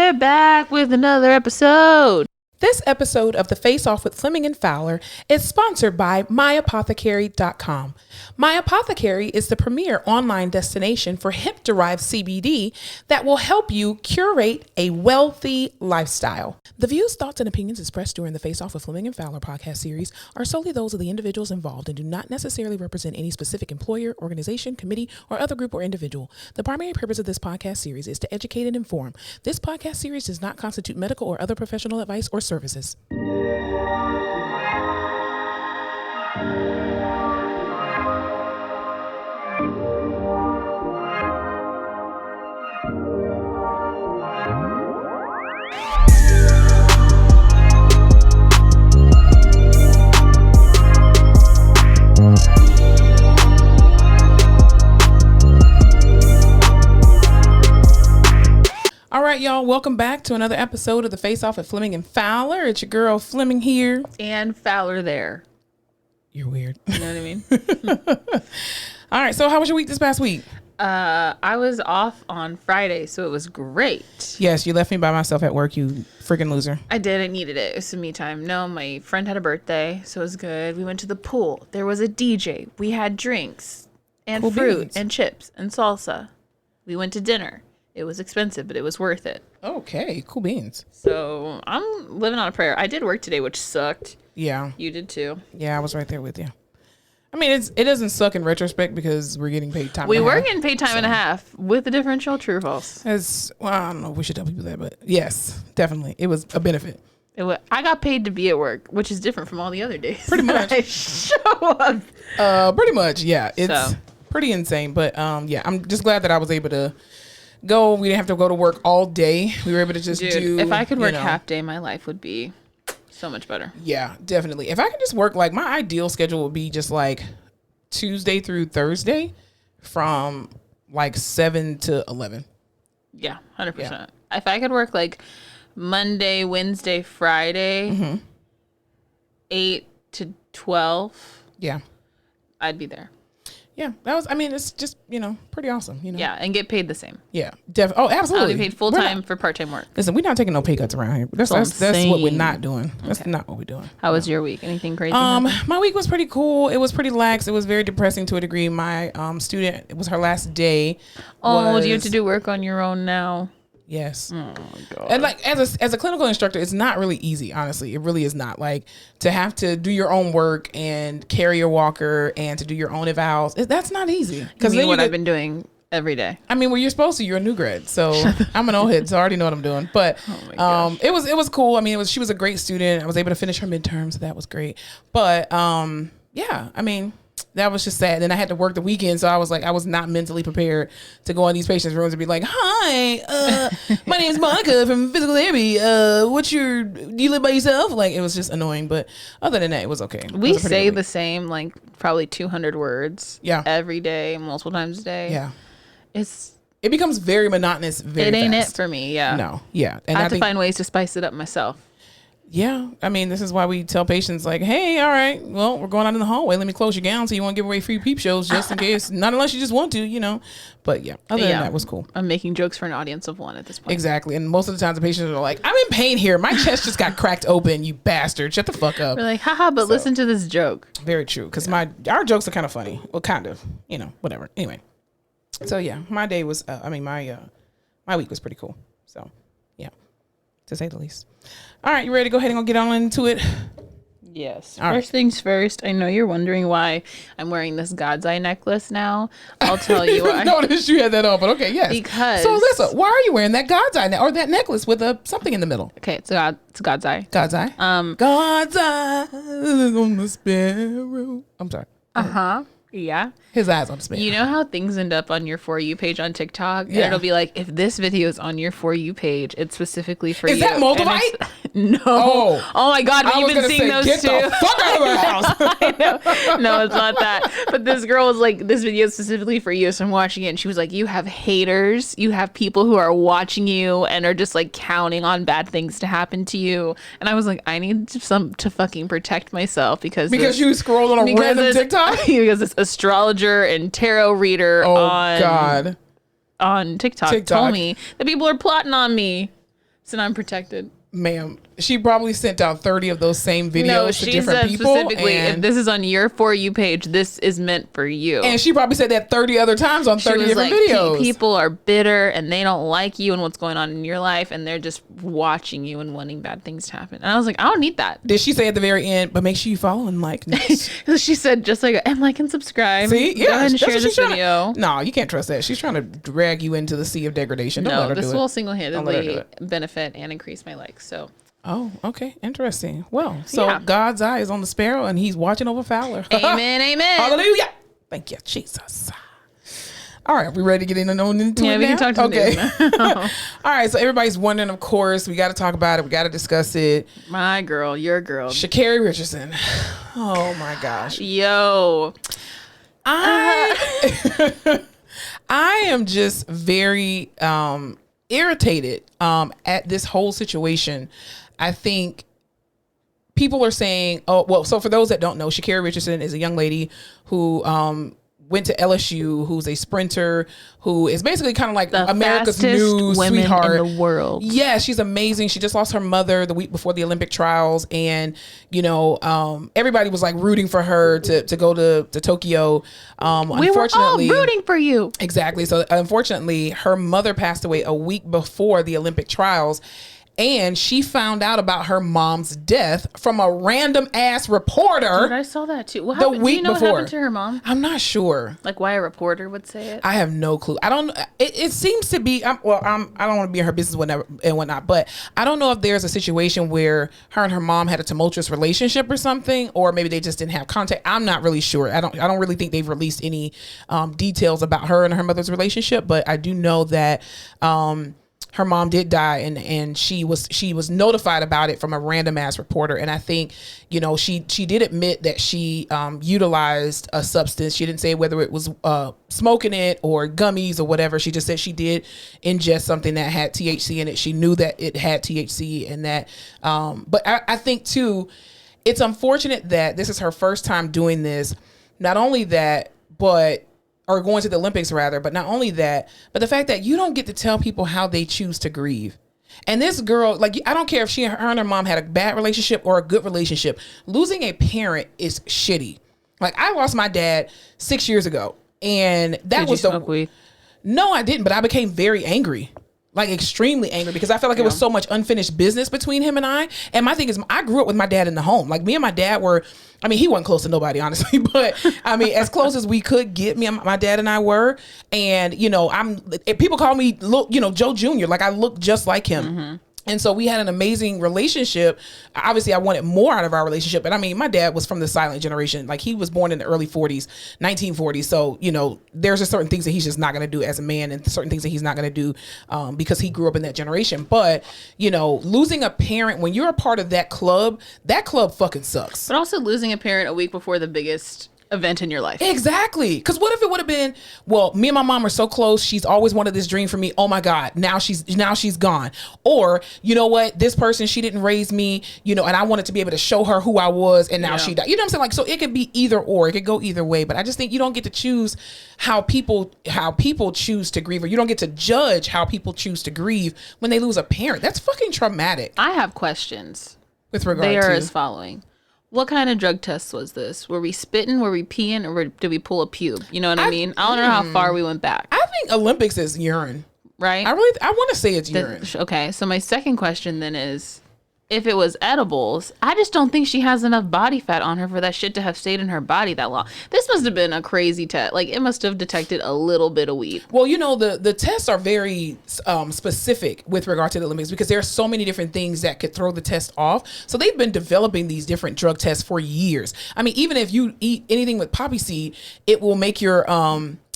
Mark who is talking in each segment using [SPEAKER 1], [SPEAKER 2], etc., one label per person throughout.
[SPEAKER 1] We're back with another episode.
[SPEAKER 2] This episode of The Face Off with Fleming and Fowler is sponsored by myapothecary.com. My Apothecary is the premier online destination for hemp-derived CBD that will help you curate a wealthy lifestyle. The views, thoughts, and opinions expressed during the Face Off with Fleming and Fowler podcast series are solely those of the individuals involved and do not necessarily represent any specific employer, organization, committee, or other group or individual. The primary purpose of this podcast series is to educate and inform. This podcast series does not constitute medical or other professional advice or services. All right, y'all, welcome back to another episode of The Face Off at Fleming and Fowler. It's your girl Fleming here.
[SPEAKER 1] And Fowler there.
[SPEAKER 2] You're weird.
[SPEAKER 1] You know what I mean?
[SPEAKER 2] All right, so how was your week this past week?
[SPEAKER 1] I was off on Friday, so it was great.
[SPEAKER 2] Yes, you left me by myself at work, you freaking loser.
[SPEAKER 1] I did. I needed it. It was some me time. No, my friend had a birthday, so it was good. We went to the pool. There was a DJ. We had drinks and
[SPEAKER 2] Cool
[SPEAKER 1] fruit
[SPEAKER 2] beans.
[SPEAKER 1] and chips and salsa. We went to dinner. It was expensive, but it was worth it.
[SPEAKER 2] Okay, cool beans.
[SPEAKER 1] So I'm living on a prayer. I did work today, which sucked.
[SPEAKER 2] Yeah.
[SPEAKER 1] You did too.
[SPEAKER 2] Yeah, I was right there with you. I mean, it doesn't suck in retrospect because we're getting paid time.
[SPEAKER 1] We
[SPEAKER 2] and a
[SPEAKER 1] were
[SPEAKER 2] half.
[SPEAKER 1] getting paid time and a half with the differential, true or false.
[SPEAKER 2] Well, I don't know if we should tell people that, but yes, definitely. It was a benefit.
[SPEAKER 1] I got paid to be at work, which is different from all the other days.
[SPEAKER 2] Pretty much.
[SPEAKER 1] I show up.
[SPEAKER 2] Pretty much, yeah. It's
[SPEAKER 1] So.
[SPEAKER 2] pretty insane. But yeah, I'm just glad that I was able to go. We didn't have to go to work all day. We were able to just do.
[SPEAKER 1] If I could work half day, my life would be so much better.
[SPEAKER 2] Yeah, definitely. If I could just work, like, my ideal schedule would be just like Tuesday through Thursday from like 7 to 11.
[SPEAKER 1] Yeah, 100%. If I could work like Monday, Wednesday, Friday, 8 to 12,
[SPEAKER 2] Yeah.
[SPEAKER 1] I'd be there.
[SPEAKER 2] Yeah. It's just, pretty awesome,
[SPEAKER 1] Yeah, and get paid the same.
[SPEAKER 2] Yeah. Oh, absolutely.
[SPEAKER 1] I'll be paid full time for part-time work.
[SPEAKER 2] Listen, we're not taking no pay cuts around here. That's what we're not doing. That's not what we're doing.
[SPEAKER 1] How was your week? Anything crazy?
[SPEAKER 2] My week was pretty cool. It was pretty lax. It was very depressing to a degree. My student, it was her last day.
[SPEAKER 1] Do you have to do work on your own now?
[SPEAKER 2] Yes.
[SPEAKER 1] Oh God.
[SPEAKER 2] And like as a clinical instructor, it's not really easy, honestly. It really is not. Like, to have to do your own work and carry your walker and to do your own evals, that's not easy.
[SPEAKER 1] Because what I've been doing every day.
[SPEAKER 2] I mean, well, you're supposed to. You're a new grad, so I'm an old head, so I already know what I'm doing. But it was cool. I mean, she was a great student. I was able to finish her midterm, so that was great. But yeah, I mean, that was just sad. Then I had to work the weekend, so I was not mentally prepared to go in these patients' rooms and be like, "Hi, my name is Monica from physical therapy. Do you live by yourself?" Like, it was just annoying. But other than that, it was okay.
[SPEAKER 1] We say the same, like, probably 200 words.
[SPEAKER 2] Yeah.
[SPEAKER 1] Every day, multiple times a day.
[SPEAKER 2] Yeah.
[SPEAKER 1] It
[SPEAKER 2] becomes very monotonous. It
[SPEAKER 1] ain't
[SPEAKER 2] fast.
[SPEAKER 1] it for me. Yeah.
[SPEAKER 2] No. Yeah. And
[SPEAKER 1] I have to find ways to spice it up myself.
[SPEAKER 2] Yeah. I mean, this is why we tell patients, like, hey, all right, well, we're going out in the hallway. Let me close your gown so you won't give away free peep shows just in case. Not unless you just want to, But yeah, other than that, was cool.
[SPEAKER 1] I'm making jokes for an audience of one at this point.
[SPEAKER 2] Exactly. And most of the times the patients are like, I'm in pain here. My chest just got cracked open, you bastard. Shut the fuck up.
[SPEAKER 1] We're like, haha, but listen to this joke.
[SPEAKER 2] Very true. Because our jokes are kind of funny. Well, kind of. Whatever. Anyway. So yeah, my day was, my week was pretty cool. So yeah, to say the least. All right, you ready to go ahead and get on into it?
[SPEAKER 1] Yes.
[SPEAKER 2] All
[SPEAKER 1] First things first, I know you're wondering why I'm wearing this God's Eye necklace now. I'll tell you why.
[SPEAKER 2] I noticed you had that on, but okay, yes.
[SPEAKER 1] Because.
[SPEAKER 2] So Alyssa, why are you wearing that God's Eye or that necklace with something in the middle?
[SPEAKER 1] Okay, it's God's Eye.
[SPEAKER 2] God's Eye? God's Eye on the sparrow. I'm sorry.
[SPEAKER 1] Uh-huh. Yeah.
[SPEAKER 2] His eyes on the sparrow.
[SPEAKER 1] You know how things end up on your For You page on TikTok?
[SPEAKER 2] Yeah.
[SPEAKER 1] And it'll be like, if this video is on your For You page, it's specifically for you.
[SPEAKER 2] Is that Moldavite?
[SPEAKER 1] No. Oh my God. But you've been seeing those
[SPEAKER 2] get
[SPEAKER 1] too.
[SPEAKER 2] Get the fuck out of my house.
[SPEAKER 1] I know. No, it's not that. But this girl was like, this video is specifically for you. So I'm watching it and she was like, you have haters. You have people who are watching you and are just like counting on bad things to happen to you. And I was like, I need to fucking protect myself because
[SPEAKER 2] you scrolled on a random TikTok?
[SPEAKER 1] Because this astrologer and tarot reader on TikTok told me that people are plotting on me. So now I'm protected.
[SPEAKER 2] Ma'am, she probably sent out 30 of those same videos
[SPEAKER 1] No,
[SPEAKER 2] to
[SPEAKER 1] she
[SPEAKER 2] different
[SPEAKER 1] said
[SPEAKER 2] people.
[SPEAKER 1] specifically, if this is on your For You page, this is meant for you.
[SPEAKER 2] And she probably said that 30 other times on 30 different videos.
[SPEAKER 1] People are bitter and they don't like you and what's going on in your life, and they're just watching you and wanting bad things to happen. And I was like, I don't need that.
[SPEAKER 2] Did she say at the very end, but make sure you follow and like?
[SPEAKER 1] She said, just like, and like and subscribe.
[SPEAKER 2] See? Yeah.
[SPEAKER 1] Go ahead and share this video.
[SPEAKER 2] No, you can't trust that. She's trying to drag you into the sea of degradation. Don't let her do it.
[SPEAKER 1] This will single-handedly benefit and increase my likes. So.
[SPEAKER 2] Oh, okay. Interesting. Well, so God's eye is on the sparrow and he's watching over Fowler.
[SPEAKER 1] Amen, amen.
[SPEAKER 2] Hallelujah. Thank you, Jesus. All right, we ready to get into it now?
[SPEAKER 1] Yeah, we can talk to them.
[SPEAKER 2] All right, so everybody's wondering, of course, we got to talk about it. We got to discuss it.
[SPEAKER 1] My girl, your girl.
[SPEAKER 2] Sha'Carri Richardson. Oh, my gosh.
[SPEAKER 1] Yo.
[SPEAKER 2] I am just very irritated at this whole situation. I think people are saying, oh, well, so for those that don't know, Sha'Carri Richardson is a young lady who went to LSU, who's a sprinter, who is basically kind of like
[SPEAKER 1] the
[SPEAKER 2] America's new sweetheart
[SPEAKER 1] in the world.
[SPEAKER 2] Yeah, she's amazing. She just lost her mother the week before the Olympic trials, and you know, everybody was like rooting for her to go to Tokyo.
[SPEAKER 1] We were all rooting for you.
[SPEAKER 2] Exactly. So unfortunately, her mother passed away a week before the Olympic trials. And she found out about her mom's death from a random ass reporter.
[SPEAKER 1] Dude, I saw that too. What happened? Do you know what happened to her mom?
[SPEAKER 2] I'm not sure.
[SPEAKER 1] Like why a reporter would say it?
[SPEAKER 2] I have no clue. I don't. It seems to be. I don't want to be in her business and whatnot. But I don't know if there's a situation where her and her mom had a tumultuous relationship or something, or maybe they just didn't have contact. I'm not really sure. I don't really think they've released any details about her and her mother's relationship. But I do know that. Her mom did die, and she was notified about it from a random ass reporter. And I think, you know, she did admit that she utilized a substance. She didn't say whether it was smoking it or gummies or whatever. She just said she did ingest something that had THC in it. She knew that it had THC, and that. But I think too, it's unfortunate that this is her first time doing this. Not only that, but. Or going to the Olympics rather, but not only that, but the fact that you don't get to tell people how they choose to grieve. And this girl, like, I don't care if her and her mom had a bad relationship or a good relationship. Losing a parent is shitty. Like, I lost my dad 6 years ago, and that was
[SPEAKER 1] smoke weed?
[SPEAKER 2] No, I didn't, but I became very angry. Like extremely angry because I felt like it was so much unfinished business between him and I. And my thing is, I grew up with my dad in the home. Like me and my dad were, I mean, he wasn't close to nobody, honestly, but I mean, as close as we could get, me and my dad and I were. And, you know, people call me, Joe Jr. Like I look just like him. Mm-hmm. And so we had an amazing relationship. Obviously, I wanted more out of our relationship. But I mean, my dad was from the silent generation. Like he was born in the early 40s, 1940s. So, you know, there's just certain things that he's just not going to do as a man and certain things that he's not going to do because he grew up in that generation. But, you know, losing a parent, when you're a part of that club fucking sucks.
[SPEAKER 1] But also losing a parent a week before the biggest event in your life.
[SPEAKER 2] Exactly. Because what if it would have been, well, me and my mom are so close. She's always wanted this dream for me. Oh my God. Now she's gone. Or, you know what? This person, she didn't raise me, you know, and I wanted to be able to show her who I was. And now she died. You know what I'm saying? Like, so it could be either or. It could go either way. But I just think you don't get to choose how people choose to grieve, or you don't get to judge how people choose to grieve when they lose a parent. That's fucking traumatic.
[SPEAKER 1] I have questions.
[SPEAKER 2] With regard to.
[SPEAKER 1] They are as following. What kind of drug test was this? Were we spitting? Were we peeing? Or did we pull a pube? You know what I mean? I don't know how far we went back.
[SPEAKER 2] I think Olympics is urine.
[SPEAKER 1] Right?
[SPEAKER 2] I want to say it's urine.
[SPEAKER 1] Okay. So my second question then is, if it was edibles, I just don't think she has enough body fat on her for that shit to have stayed in her body that long. This must have been a crazy test. Like, it must have detected a little bit of weed.
[SPEAKER 2] Well, you know, the tests are very specific with regard to the Olympics because there are so many different things that could throw the test off. So they've been developing these different drug tests for years. I mean, even if you eat anything with poppy seed, it will make your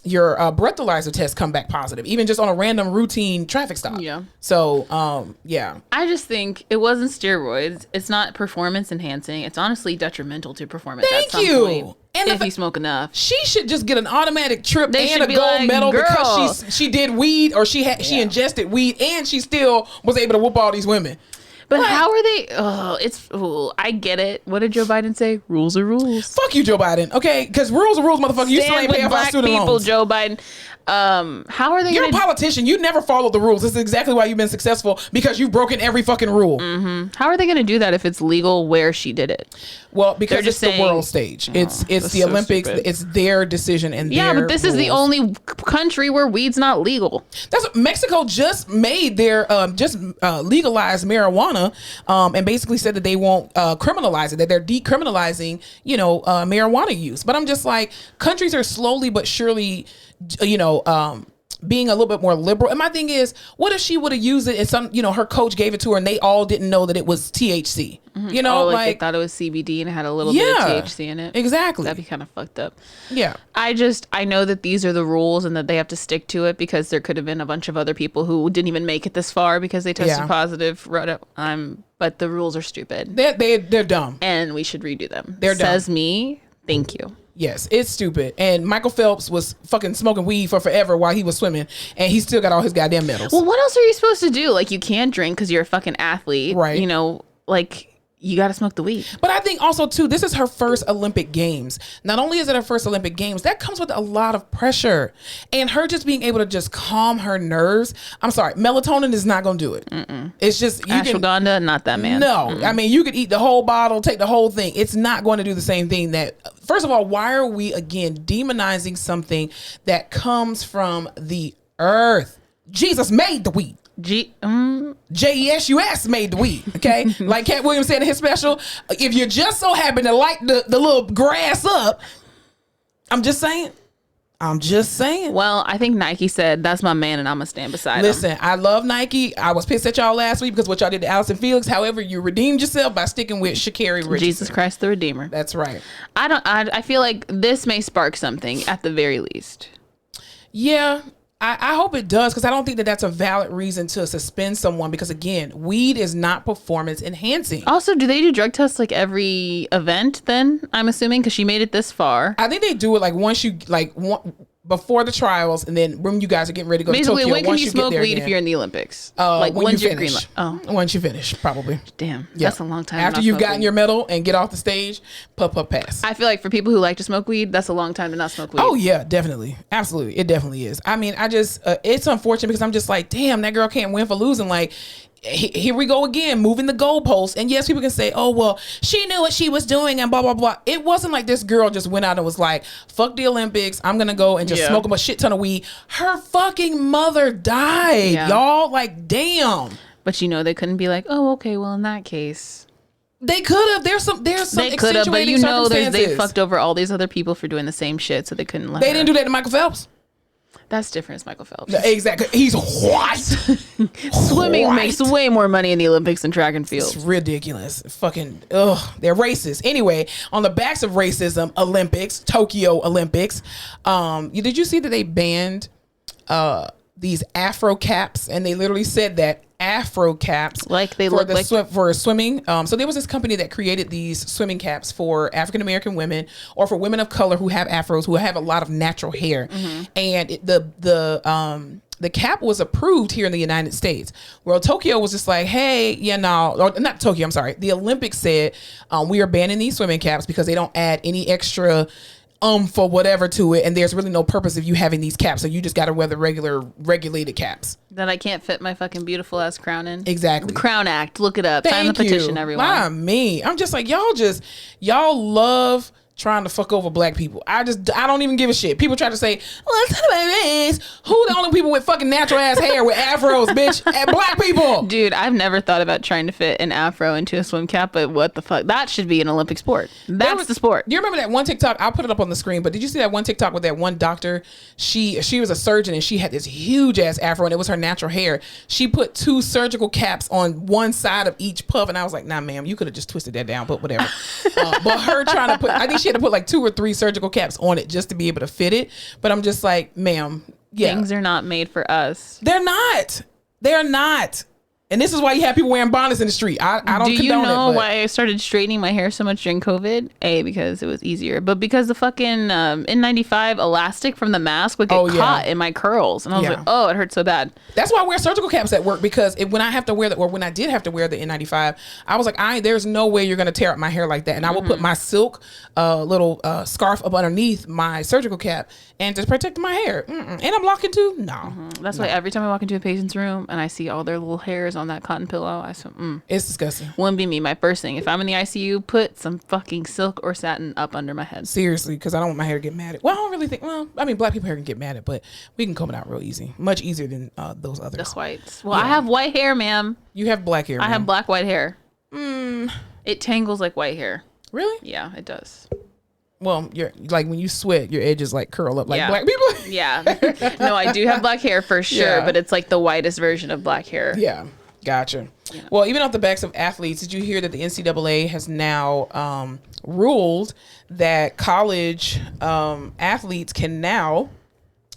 [SPEAKER 2] breathalyzer test come back positive, even just on a random routine traffic stop. Yeah. So, yeah.
[SPEAKER 1] I just think it wasn't steroids. It's not performance enhancing. It's honestly detrimental to performance at some point. And if you smoke enough,
[SPEAKER 2] she should just get an automatic trip and a gold medal because she did weed, or she ingested weed, and she still was able to whoop all these women.
[SPEAKER 1] But how are they? I get it. What did Joe Biden say? Rules are rules.
[SPEAKER 2] Fuck you, Joe Biden. Okay, because rules are rules, motherfucker. You still ain't paying for our student loans.
[SPEAKER 1] Joe Biden. How are they
[SPEAKER 2] You're a
[SPEAKER 1] gonna,
[SPEAKER 2] politician. You never followed the rules. This is exactly why you've been successful, because you've broken every fucking rule.
[SPEAKER 1] how are they going to do that if it's legal where she did it?
[SPEAKER 2] Well, because
[SPEAKER 1] They're
[SPEAKER 2] it's
[SPEAKER 1] just
[SPEAKER 2] the
[SPEAKER 1] saying-
[SPEAKER 2] world stage. It's
[SPEAKER 1] that's
[SPEAKER 2] the
[SPEAKER 1] so
[SPEAKER 2] Olympics.
[SPEAKER 1] stupid.
[SPEAKER 2] It's their decision and
[SPEAKER 1] Yeah,
[SPEAKER 2] their
[SPEAKER 1] but this is the
[SPEAKER 2] rules.
[SPEAKER 1] only country where weed's not legal.
[SPEAKER 2] That's what Mexico just made their legalized marijuana, and basically said that they won't criminalize it, that they're decriminalizing, marijuana use. But I'm just like, countries are slowly but surely, being a little bit more liberal. And my thing is, what if she would have used it and her coach gave it to her and they all didn't know that it was THC?
[SPEAKER 1] They thought it was CBD and it had a little bit of THC in it.
[SPEAKER 2] Exactly.
[SPEAKER 1] That'd be kind of fucked up.
[SPEAKER 2] Yeah.
[SPEAKER 1] I know that these are the rules and that they have to stick to it, because there could have been a bunch of other people who didn't even make it this far because they tested positive. But the rules are stupid.
[SPEAKER 2] They're dumb.
[SPEAKER 1] And we should redo them.
[SPEAKER 2] They're dumb.
[SPEAKER 1] Says me. Thank you.
[SPEAKER 2] Yes, it's stupid. And Michael Phelps was fucking smoking weed for forever while he was swimming, and he still got all his goddamn medals.
[SPEAKER 1] Well, what else are you supposed to do? Like, you can't drink because you're a fucking athlete.
[SPEAKER 2] Right.
[SPEAKER 1] You got to smoke the weed.
[SPEAKER 2] But I think also, too, this is her first Olympic Games. Not only is it her first Olympic Games, that comes with a lot of pressure. And her just being able to just calm her nerves. I'm sorry, melatonin is not going to do it. It's just...
[SPEAKER 1] Ashwagandha, not that, man.
[SPEAKER 2] No. I mean, you could eat the whole bottle, take the whole thing. It's not going to do the same thing that... First of all, why are we, again, demonizing something that comes from the earth? Jesus made the weed. JESUS made the weed, okay? Like Cat Williams said in his special, if you just so happen to light the little grass up, I'm just saying.
[SPEAKER 1] Well, I think Nike said, that's my man and I'm going to stand beside him.
[SPEAKER 2] Listen, I love Nike. I was pissed at y'all last week because what y'all did to Allison Felix. However, you redeemed yourself by sticking with Sha'Carri Richardson.
[SPEAKER 1] Jesus Christ the Redeemer.
[SPEAKER 2] That's right.
[SPEAKER 1] I feel like this may spark something at the very least.
[SPEAKER 2] Yeah. I hope it does, because I don't think that that's a valid reason to suspend someone, because again, weed is not performance enhancing.
[SPEAKER 1] Also, do they do drug tests like every event then? I'm assuming, because she made it this far.
[SPEAKER 2] I think they do it like once you before the trials, and then when you guys are getting ready to go
[SPEAKER 1] Basically,
[SPEAKER 2] to Tokyo.
[SPEAKER 1] when can
[SPEAKER 2] once
[SPEAKER 1] you smoke
[SPEAKER 2] get there
[SPEAKER 1] weed
[SPEAKER 2] again,
[SPEAKER 1] if you're in the Olympics?
[SPEAKER 2] when's your
[SPEAKER 1] green light? Oh,
[SPEAKER 2] once you finish, probably.
[SPEAKER 1] Damn,
[SPEAKER 2] Yeah.
[SPEAKER 1] that's a long time.
[SPEAKER 2] After
[SPEAKER 1] to not
[SPEAKER 2] you've
[SPEAKER 1] smoke
[SPEAKER 2] gotten
[SPEAKER 1] weed.
[SPEAKER 2] your medal and get off the stage, pass.
[SPEAKER 1] I feel like for people who like to smoke weed, that's a long time to not smoke weed.
[SPEAKER 2] Oh yeah, definitely, absolutely, it definitely is. I mean, I just it's unfortunate, because I'm just like, damn, that girl can't win for losing. Like, here we go again, moving the goalposts. And yes, people can say, oh well, she knew what she was doing and blah blah blah. It wasn't like this girl just went out and was like, fuck the Olympics, I'm gonna go and just smoke a shit ton of weed. Her fucking mother died, y'all. Like, damn.
[SPEAKER 1] But they couldn't be like, oh, okay, well, in that case.
[SPEAKER 2] They could have. There's some they could have, but
[SPEAKER 1] they fucked over all these other people for doing the same shit, so they couldn't let
[SPEAKER 2] They
[SPEAKER 1] her.
[SPEAKER 2] didn't do that to Michael Phelps.
[SPEAKER 1] That's different. It's Michael Phelps.
[SPEAKER 2] Exactly. He's white.
[SPEAKER 1] Swimming makes way more money in the Olympics than track and field.
[SPEAKER 2] It's ridiculous. Fucking, they're racist. Anyway, on the backs of racism, Olympics, Tokyo Olympics. Did you see that they banned these Afro caps? And they literally said that Afro caps,
[SPEAKER 1] like they look like
[SPEAKER 2] for swimming. So there was this company that created these swimming caps for African American women, or for women of color who have afros, who have a lot of natural hair. And the cap was approved here in the United States. Well, Tokyo was just like, hey, or not Tokyo, I'm sorry. The Olympics said, we are banning these swimming caps because they don't add any extra for whatever to it, and there's really no purpose of you having these caps, so you just got to wear the regular regulated caps
[SPEAKER 1] that I can't fit my fucking beautiful ass crown in.
[SPEAKER 2] Exactly.
[SPEAKER 1] The Crown Act, look it up. Sign the petition, everyone.
[SPEAKER 2] Not me. I'm just like, y'all love trying to fuck over black people. I don't even give a shit. People try to say, well, it's not about race. Who the only people with fucking natural ass hair with afros, bitch? And black people.
[SPEAKER 1] Dude, I've never thought about trying to fit an afro into a swim cap, but what the fuck? That should be an Olympic sport. That's the sport.
[SPEAKER 2] Do you remember that one TikTok? I'll put it up on the screen, but did you see that one TikTok with that one doctor? She was a surgeon, and she had this huge ass afro, and it was her natural hair. She put 2 surgical caps on one side of each puff, and I was like, nah, ma'am, you could have just twisted that down, but whatever. But her trying to I think she had to put like 2 or 3 surgical caps on it just to be able to fit it. But I'm just like, ma'am,
[SPEAKER 1] Things are not made for us.
[SPEAKER 2] They're not. And this is why you have people wearing bonnets in the street. I don't condone it.
[SPEAKER 1] Do you know
[SPEAKER 2] but
[SPEAKER 1] why I started straightening my hair so much during COVID? A, because it was easier. But because the fucking N95 elastic from the mask would get caught in my curls. And I was like, oh, it hurts so bad.
[SPEAKER 2] That's why I wear surgical caps at work, because when I have to wear when I did have to wear the N95, I was like, there's no way you're going to tear up my hair like that. And I will put my silk little scarf up underneath my surgical cap and just protect my hair. And I'm locking too? No.
[SPEAKER 1] That's why every time I walk into a patient's room and I see all their little hairs on that cotton pillow, I say,
[SPEAKER 2] it's disgusting.
[SPEAKER 1] Wouldn't be me. My first thing, if I'm in the ICU, put some fucking silk or satin up under my head.
[SPEAKER 2] Seriously, because I don't want my hair to get matted. Well, I don't really think. Well, I mean, black people hair can get matted, but we can comb it out real easy, much easier than those others.
[SPEAKER 1] That's whites. Well, I have white hair, ma'am.
[SPEAKER 2] You have black hair.
[SPEAKER 1] I have black white hair. It tangles like white hair.
[SPEAKER 2] Really?
[SPEAKER 1] Yeah, it does.
[SPEAKER 2] Well, you're like when you sweat, your edges like curl up like black people.
[SPEAKER 1] Yeah. No, I do have black hair for sure, but it's like the whitest version of black hair.
[SPEAKER 2] Yeah. Gotcha. Yeah. Well, even off the backs of athletes, did you hear that the NCAA has now ruled that college athletes can now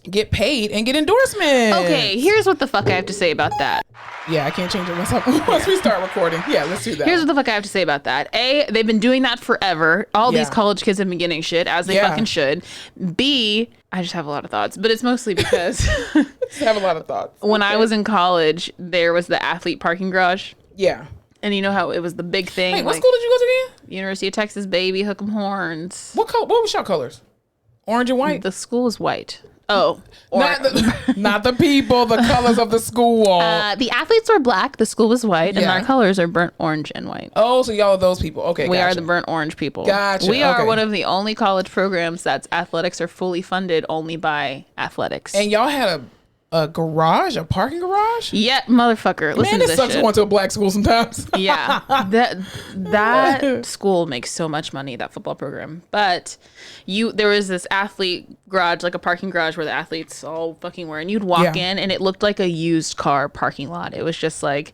[SPEAKER 2] get paid and get endorsements?
[SPEAKER 1] Okay, here's what the fuck I have to say about that.
[SPEAKER 2] Yeah, I can't change it once we start recording. Yeah, let's do that.
[SPEAKER 1] Here's what the fuck I have to say about that. A, they've been doing that forever. All these college kids have been getting shit, as they fucking should. B, I just have a lot of thoughts, but it's mostly because
[SPEAKER 2] I have a lot of thoughts.
[SPEAKER 1] When I was in college, there was the athlete parking garage.
[SPEAKER 2] Yeah.
[SPEAKER 1] And you know how it was the big thing.
[SPEAKER 2] Wait, what school did you go to again?
[SPEAKER 1] University of Texas, baby, hook 'em horns.
[SPEAKER 2] What was your colors? Orange and white?
[SPEAKER 1] The school is white. Oh,
[SPEAKER 2] not the people, the colors of the school.
[SPEAKER 1] The athletes were black, the school was white, and our colors are burnt orange and white.
[SPEAKER 2] Oh, so y'all are those people. Okay,
[SPEAKER 1] we are the burnt orange people.
[SPEAKER 2] Gotcha.
[SPEAKER 1] We are one of the only college programs that's athletics are fully funded only by athletics.
[SPEAKER 2] And y'all had a garage, a parking garage?
[SPEAKER 1] Yeah, motherfucker. Listen to this
[SPEAKER 2] sucks
[SPEAKER 1] shit.
[SPEAKER 2] Going to a black school sometimes.
[SPEAKER 1] Yeah, that school makes so much money, that football program. But there was this athlete garage, like a parking garage where the athletes all fucking were, and you'd walk in and it looked like a used car parking lot. It was just like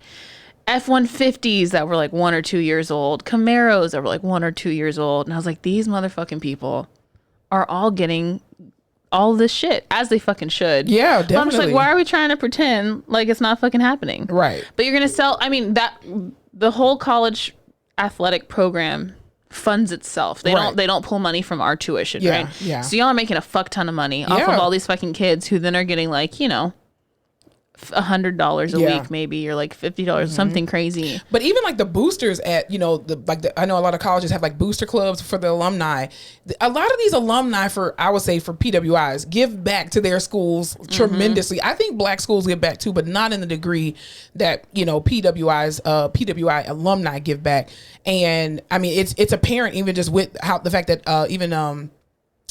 [SPEAKER 1] F-150s that were like 1 or 2 years old, Camaros that were like 1 or 2 years old, and I was like, these motherfucking people are all getting all this shit, as they fucking should.
[SPEAKER 2] Yeah, definitely.
[SPEAKER 1] I'm just like, why are we trying to pretend like it's not fucking happening?
[SPEAKER 2] Right.
[SPEAKER 1] But you're gonna sell. I mean, that the whole college athletic program funds itself. They don't pull money from our tuition, right?
[SPEAKER 2] Yeah.
[SPEAKER 1] So y'all are making a fuck ton of money off of all these fucking kids who then are getting like, $100 a week maybe, or like $50, something crazy.
[SPEAKER 2] But even like the boosters at I know a lot of colleges have like booster clubs for the alumni. A lot of these alumni for PWIs give back to their schools tremendously. I think black schools give back too, but not in the degree that PWI alumni give back. And I mean it's apparent even just with how the fact that even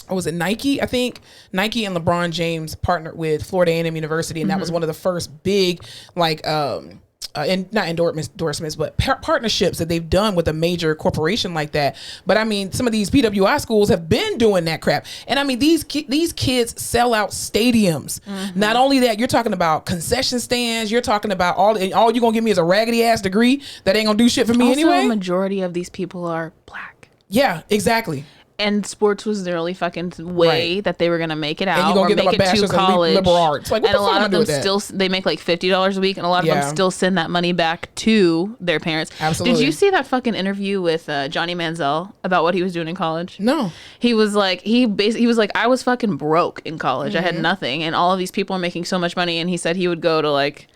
[SPEAKER 2] was it Nike? I think Nike and LeBron James partnered with Florida A&M University, and that was one of the first big and not endorsements, but partnerships that they've done with a major corporation like that. But I mean, some of these PWI schools have been doing that crap, and I mean these kids sell out stadiums. Not only that, you're talking about concession stands. You're talking about all you're gonna give me is a raggedy ass degree that ain't gonna do shit for me anyway.
[SPEAKER 1] The majority of these people are black.
[SPEAKER 2] Yeah, exactly.
[SPEAKER 1] And sports was the only fucking way that they were gonna make it out,
[SPEAKER 2] and
[SPEAKER 1] or make it to college.
[SPEAKER 2] Liberal arts. Like, what
[SPEAKER 1] and
[SPEAKER 2] the
[SPEAKER 1] a lot of them
[SPEAKER 2] still
[SPEAKER 1] they make like $50 a week, and a lot of them still send that money back to their parents.
[SPEAKER 2] Absolutely.
[SPEAKER 1] Did you see that fucking interview with Johnny Manziel about what he was doing in college?
[SPEAKER 2] No.
[SPEAKER 1] He was like, he was like, I was fucking broke in college. I had nothing, and all of these people are making so much money. And he said he would go to like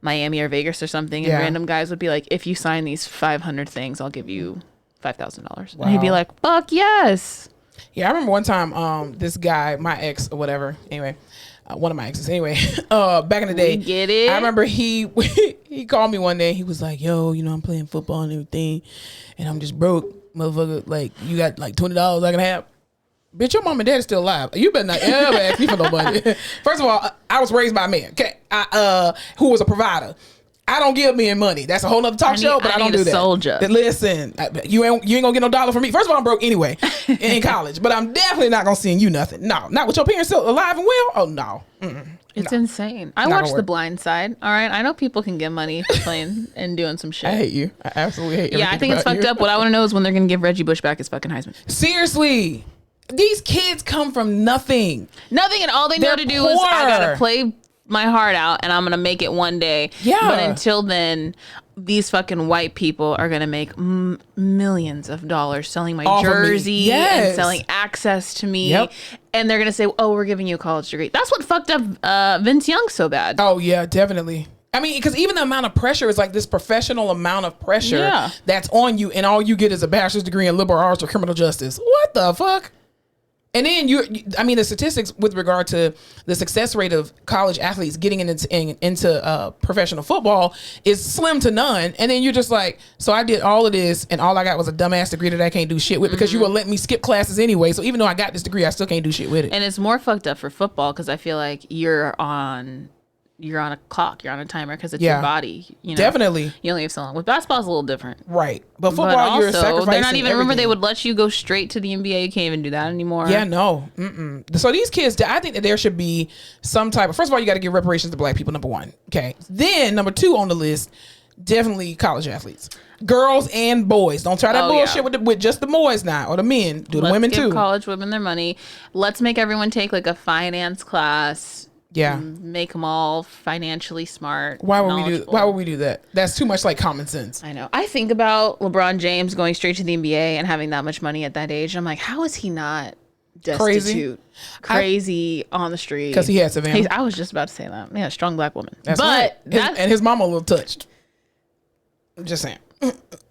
[SPEAKER 1] Miami or Vegas or something, and random guys would be like, if you sign these 500 things, I'll give you $5,000. And he'd be like, fuck yes.
[SPEAKER 2] Yeah, I remember one time, this guy, my ex or whatever, anyway, one of my exes, anyway, back in the day,
[SPEAKER 1] get it?
[SPEAKER 2] I remember he called me one day. He was like, yo, I'm playing football and everything, and I'm just broke, motherfucker. Like, you got like $20 I can have? Bitch, your mom and dad is still alive. You better not ever ask me for no money. First of all, I was raised by a man, okay, who was a provider. I don't give men money. That's a whole nother talk show, but I don't do that.
[SPEAKER 1] Soldier.
[SPEAKER 2] Listen, you ain't gonna get no dollar from me. First of all, I'm broke anyway in college, but I'm definitely not gonna send you nothing. No, not with your parents still alive and well. Oh no,
[SPEAKER 1] it's insane. I watched The Blind Side. All right, I know people can get money for playing and doing some shit.
[SPEAKER 2] I hate you. I absolutely hate you.
[SPEAKER 1] Yeah, I think it's fucked up. What I want to know is when they're gonna give Reggie Bush back his fucking Heisman.
[SPEAKER 2] Seriously, these kids come from nothing,
[SPEAKER 1] and all they know to do is I gotta play my heart out and I'm going to make it one day.
[SPEAKER 2] Yeah.
[SPEAKER 1] But until then, these fucking white people are going to make millions of dollars selling my jersey and selling access to me. Yep. And they're going to say, oh, we're giving you a college degree. That's what fucked up Vince Young so bad.
[SPEAKER 2] Oh, yeah, definitely. I mean, because even the amount of pressure is like this professional amount of pressure that's on you, and all you get is a bachelor's degree in liberal arts or criminal justice. What the fuck? And then the statistics with regard to the success rate of college athletes getting into professional football is slim to none. And then you're just like, so I did all of this and all I got was a dumbass degree that I can't do shit with because you will let me skip classes anyway. So even though I got this degree, I still can't do shit with it.
[SPEAKER 1] And it's more fucked up for football because I feel like you're on a clock, you're on a timer because it's your body. You know?
[SPEAKER 2] Definitely.
[SPEAKER 1] You only have so long. With basketball, it's a little different.
[SPEAKER 2] Right. But football, you're sacrificing
[SPEAKER 1] they're not even,
[SPEAKER 2] everything.
[SPEAKER 1] remember they would let you go straight to the NBA. You can't even do that anymore.
[SPEAKER 2] Yeah, no. Mm-mm. So these kids, I think that there should be some type of, first of all, you got to give reparations to black people, number one. Okay. Then number two on the list, definitely college athletes. Girls and boys. Don't try that bullshit with just the boys now, or the men. Do the women too.
[SPEAKER 1] Let's give college women their money. Let's make everyone take like a finance class.
[SPEAKER 2] Yeah.
[SPEAKER 1] Make them all financially smart.
[SPEAKER 2] Why would we do that? That's too much like common sense.
[SPEAKER 1] I know. I think about LeBron James going straight to the NBA and having that much money at that age. I'm like, how is he not destitute? Crazy on the street?
[SPEAKER 2] Because he had Savannah.
[SPEAKER 1] I was just about to say that. Yeah, strong black woman.
[SPEAKER 2] That's right. And his mama a little touched. I'm just saying.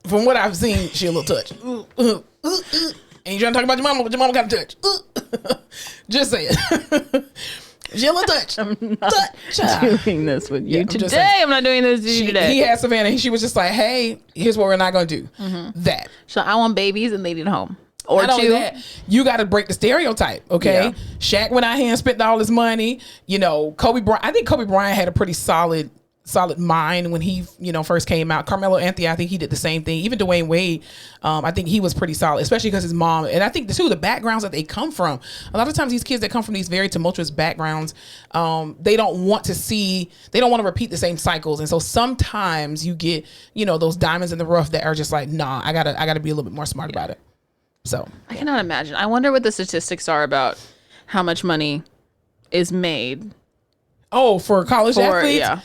[SPEAKER 2] From what I've seen, she a little touched. Ain't trying to talk about your mama, but your mama got a touch. Just saying. She a little touch.
[SPEAKER 1] I'm not doing this with you today. I'm not doing this with you today.
[SPEAKER 2] He had Savannah. And she was just like, hey, here's what we're not going to do. That.
[SPEAKER 1] So I want babies and they need a home. Or
[SPEAKER 2] not
[SPEAKER 1] two.
[SPEAKER 2] That, you got to break the stereotype, okay?
[SPEAKER 1] Yeah.
[SPEAKER 2] Shaq went out here and spent all his money. You know, Kobe Bryant. I think Kobe Bryant had a pretty solid mind when he, first came out. Carmelo Anthony, I think he did the same thing. Even Dwayne Wade, I think he was pretty solid, especially because his mom. And I think the backgrounds that they come from. A lot of times these kids that come from these very tumultuous backgrounds, they don't want to repeat the same cycles. And so sometimes you get, those diamonds in the rough that are just like, nah, I gotta be a little bit more smart about it. So
[SPEAKER 1] I cannot imagine. I wonder what the statistics are about how much money is made.
[SPEAKER 2] Oh, for college athletes? Yeah.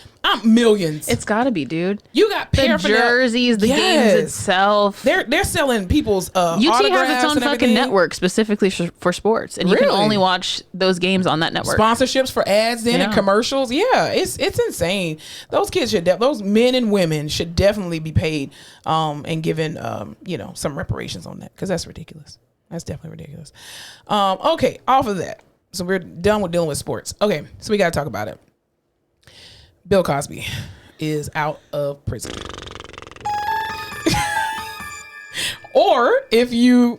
[SPEAKER 2] Millions.
[SPEAKER 1] It's got to be, dude.
[SPEAKER 2] You got
[SPEAKER 1] the jerseys, the games itself.
[SPEAKER 2] They're selling people's
[SPEAKER 1] UT has its own fucking network specifically for sports, and you can only watch those games on that network.
[SPEAKER 2] Sponsorships for ads and commercials. Yeah, it's insane. Those kids those men and women should definitely be paid and given some reparations on that, because that's ridiculous. That's definitely ridiculous. Okay, off of that. So we're done with dealing with sports. Okay, so we got to talk about it. Bill Cosby is out of prison. Or if yay.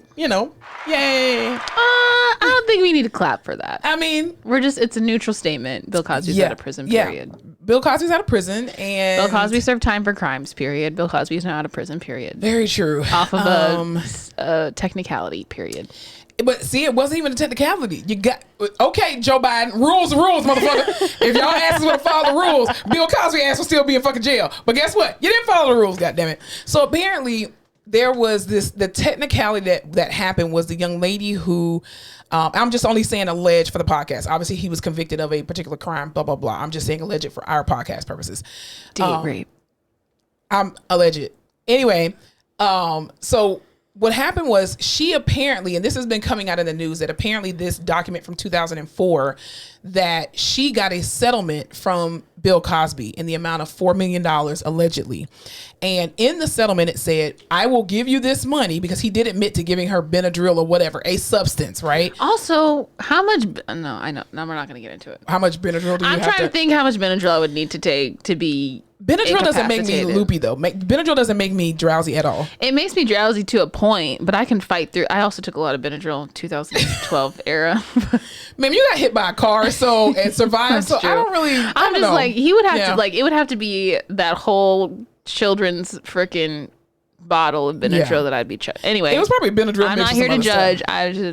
[SPEAKER 1] I don't think we need to clap for that.
[SPEAKER 2] I mean,
[SPEAKER 1] it's a neutral statement. Bill Cosby's out of prison, period.
[SPEAKER 2] Bill Cosby's out of prison, and
[SPEAKER 1] Bill Cosby served time for crimes, period. Bill Cosby's now out of prison, period.
[SPEAKER 2] Very true.
[SPEAKER 1] Off of a technicality, period.
[SPEAKER 2] But see, it wasn't even a technicality. Okay, Joe Biden, rules, motherfucker. If y'all asses would have followed the rules, Bill Cosby ass would still be in fucking jail. But guess what? You didn't follow the rules, goddammit. So apparently there was the technicality that happened was the young lady who, I'm just only saying alleged for the podcast. Obviously he was convicted of a particular crime, blah, blah, blah. I'm just saying alleged for our podcast purposes.
[SPEAKER 1] Date rape.
[SPEAKER 2] I'm alleged. Anyway, so what happened was she apparently, and this has been coming out in the news, that apparently this document from 2004, that she got a settlement from Bill Cosby in the amount of $4 million allegedly. And in the settlement, it said, I will give you this money, because he did admit to giving her Benadryl or whatever, a substance, right?
[SPEAKER 1] Also, how much, no, I know, no, we're not going to get into it.
[SPEAKER 2] How much Benadryl do you have
[SPEAKER 1] I'm trying to think how much Benadryl I would need to take to be
[SPEAKER 2] Benadryl doesn't make me loopy though. Benadryl doesn't make me drowsy at all.
[SPEAKER 1] It makes me drowsy to a point, but I can fight through. I also took a lot of Benadryl in 2012 era.
[SPEAKER 2] Man, you got hit by a car and survived. So true. I don't really. I'm just know.
[SPEAKER 1] Like he would have to it would have to be that whole children's freaking bottle of Benadryl that I'd be. Anyway,
[SPEAKER 2] it was probably Benadryl.
[SPEAKER 1] I'm not here to judge.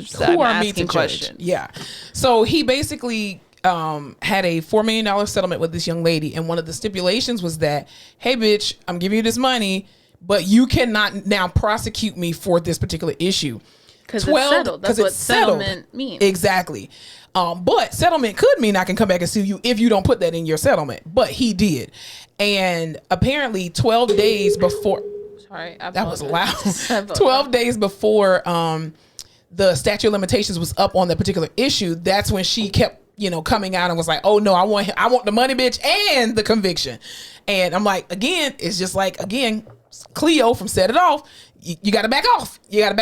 [SPEAKER 2] Stuff.
[SPEAKER 1] I'm asking questions.
[SPEAKER 2] Yeah. So he basically had a $4 million settlement with this young lady, and one of the stipulations was that, hey bitch, I'm giving you this money, but you cannot now prosecute me for this particular issue.
[SPEAKER 1] Because it's settled. That's what settlement means.
[SPEAKER 2] Exactly. But settlement could mean I can come back and sue you if you don't put that in your settlement. But he did. And apparently 12 days before.
[SPEAKER 1] Sorry.
[SPEAKER 2] That was loud. 12 days before the statute of limitations was up on that particular issue, that's when she kept, coming out and was like, oh no, I want the money, bitch, and the conviction. And I'm like, again, it's just like, Cleo from Set It Off. You got to back off. You got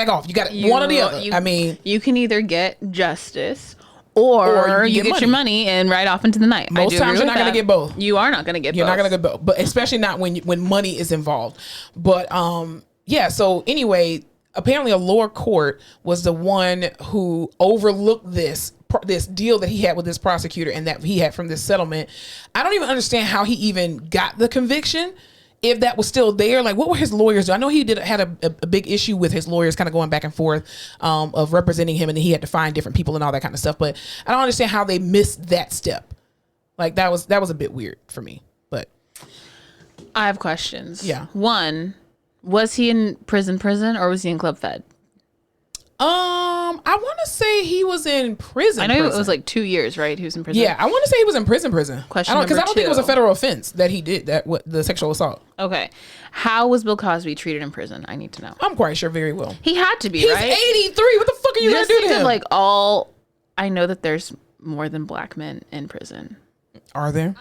[SPEAKER 2] one or the other.
[SPEAKER 1] You can either get justice or you get your money and ride off into the night.
[SPEAKER 2] Most times you're not going to get both.
[SPEAKER 1] You are not going to get both.
[SPEAKER 2] You're not going to get both, but especially not when money is involved. But so anyway, apparently a lower court was the one who overlooked this deal that he had with this prosecutor and that he had from this settlement. I don't even understand how he even got the conviction. If that was still there, like what were his lawyers doing? I know he had a big issue with his lawyers kind of going back and forth of representing him, and he had to find different people and all that kind of stuff. But I don't understand how they missed that step. Like that was a bit weird for me. But
[SPEAKER 1] I have questions.
[SPEAKER 2] Yeah.
[SPEAKER 1] One, was he in prison or was he in Club Fed?
[SPEAKER 2] I want to say he was in prison.
[SPEAKER 1] I know it was like 2 years, right? He was in prison.
[SPEAKER 2] Yeah, I want to say he was in prison.
[SPEAKER 1] Question number two.
[SPEAKER 2] Because I don't think it was a federal offense that he did the sexual assault.
[SPEAKER 1] Okay. How was Bill Cosby treated in prison? I need to know.
[SPEAKER 2] I'm quite sure very well.
[SPEAKER 1] He had to be, right?
[SPEAKER 2] He's 83. What the fuck are you going to do to him?
[SPEAKER 1] I know that there's more than black men in prison.
[SPEAKER 2] Are there?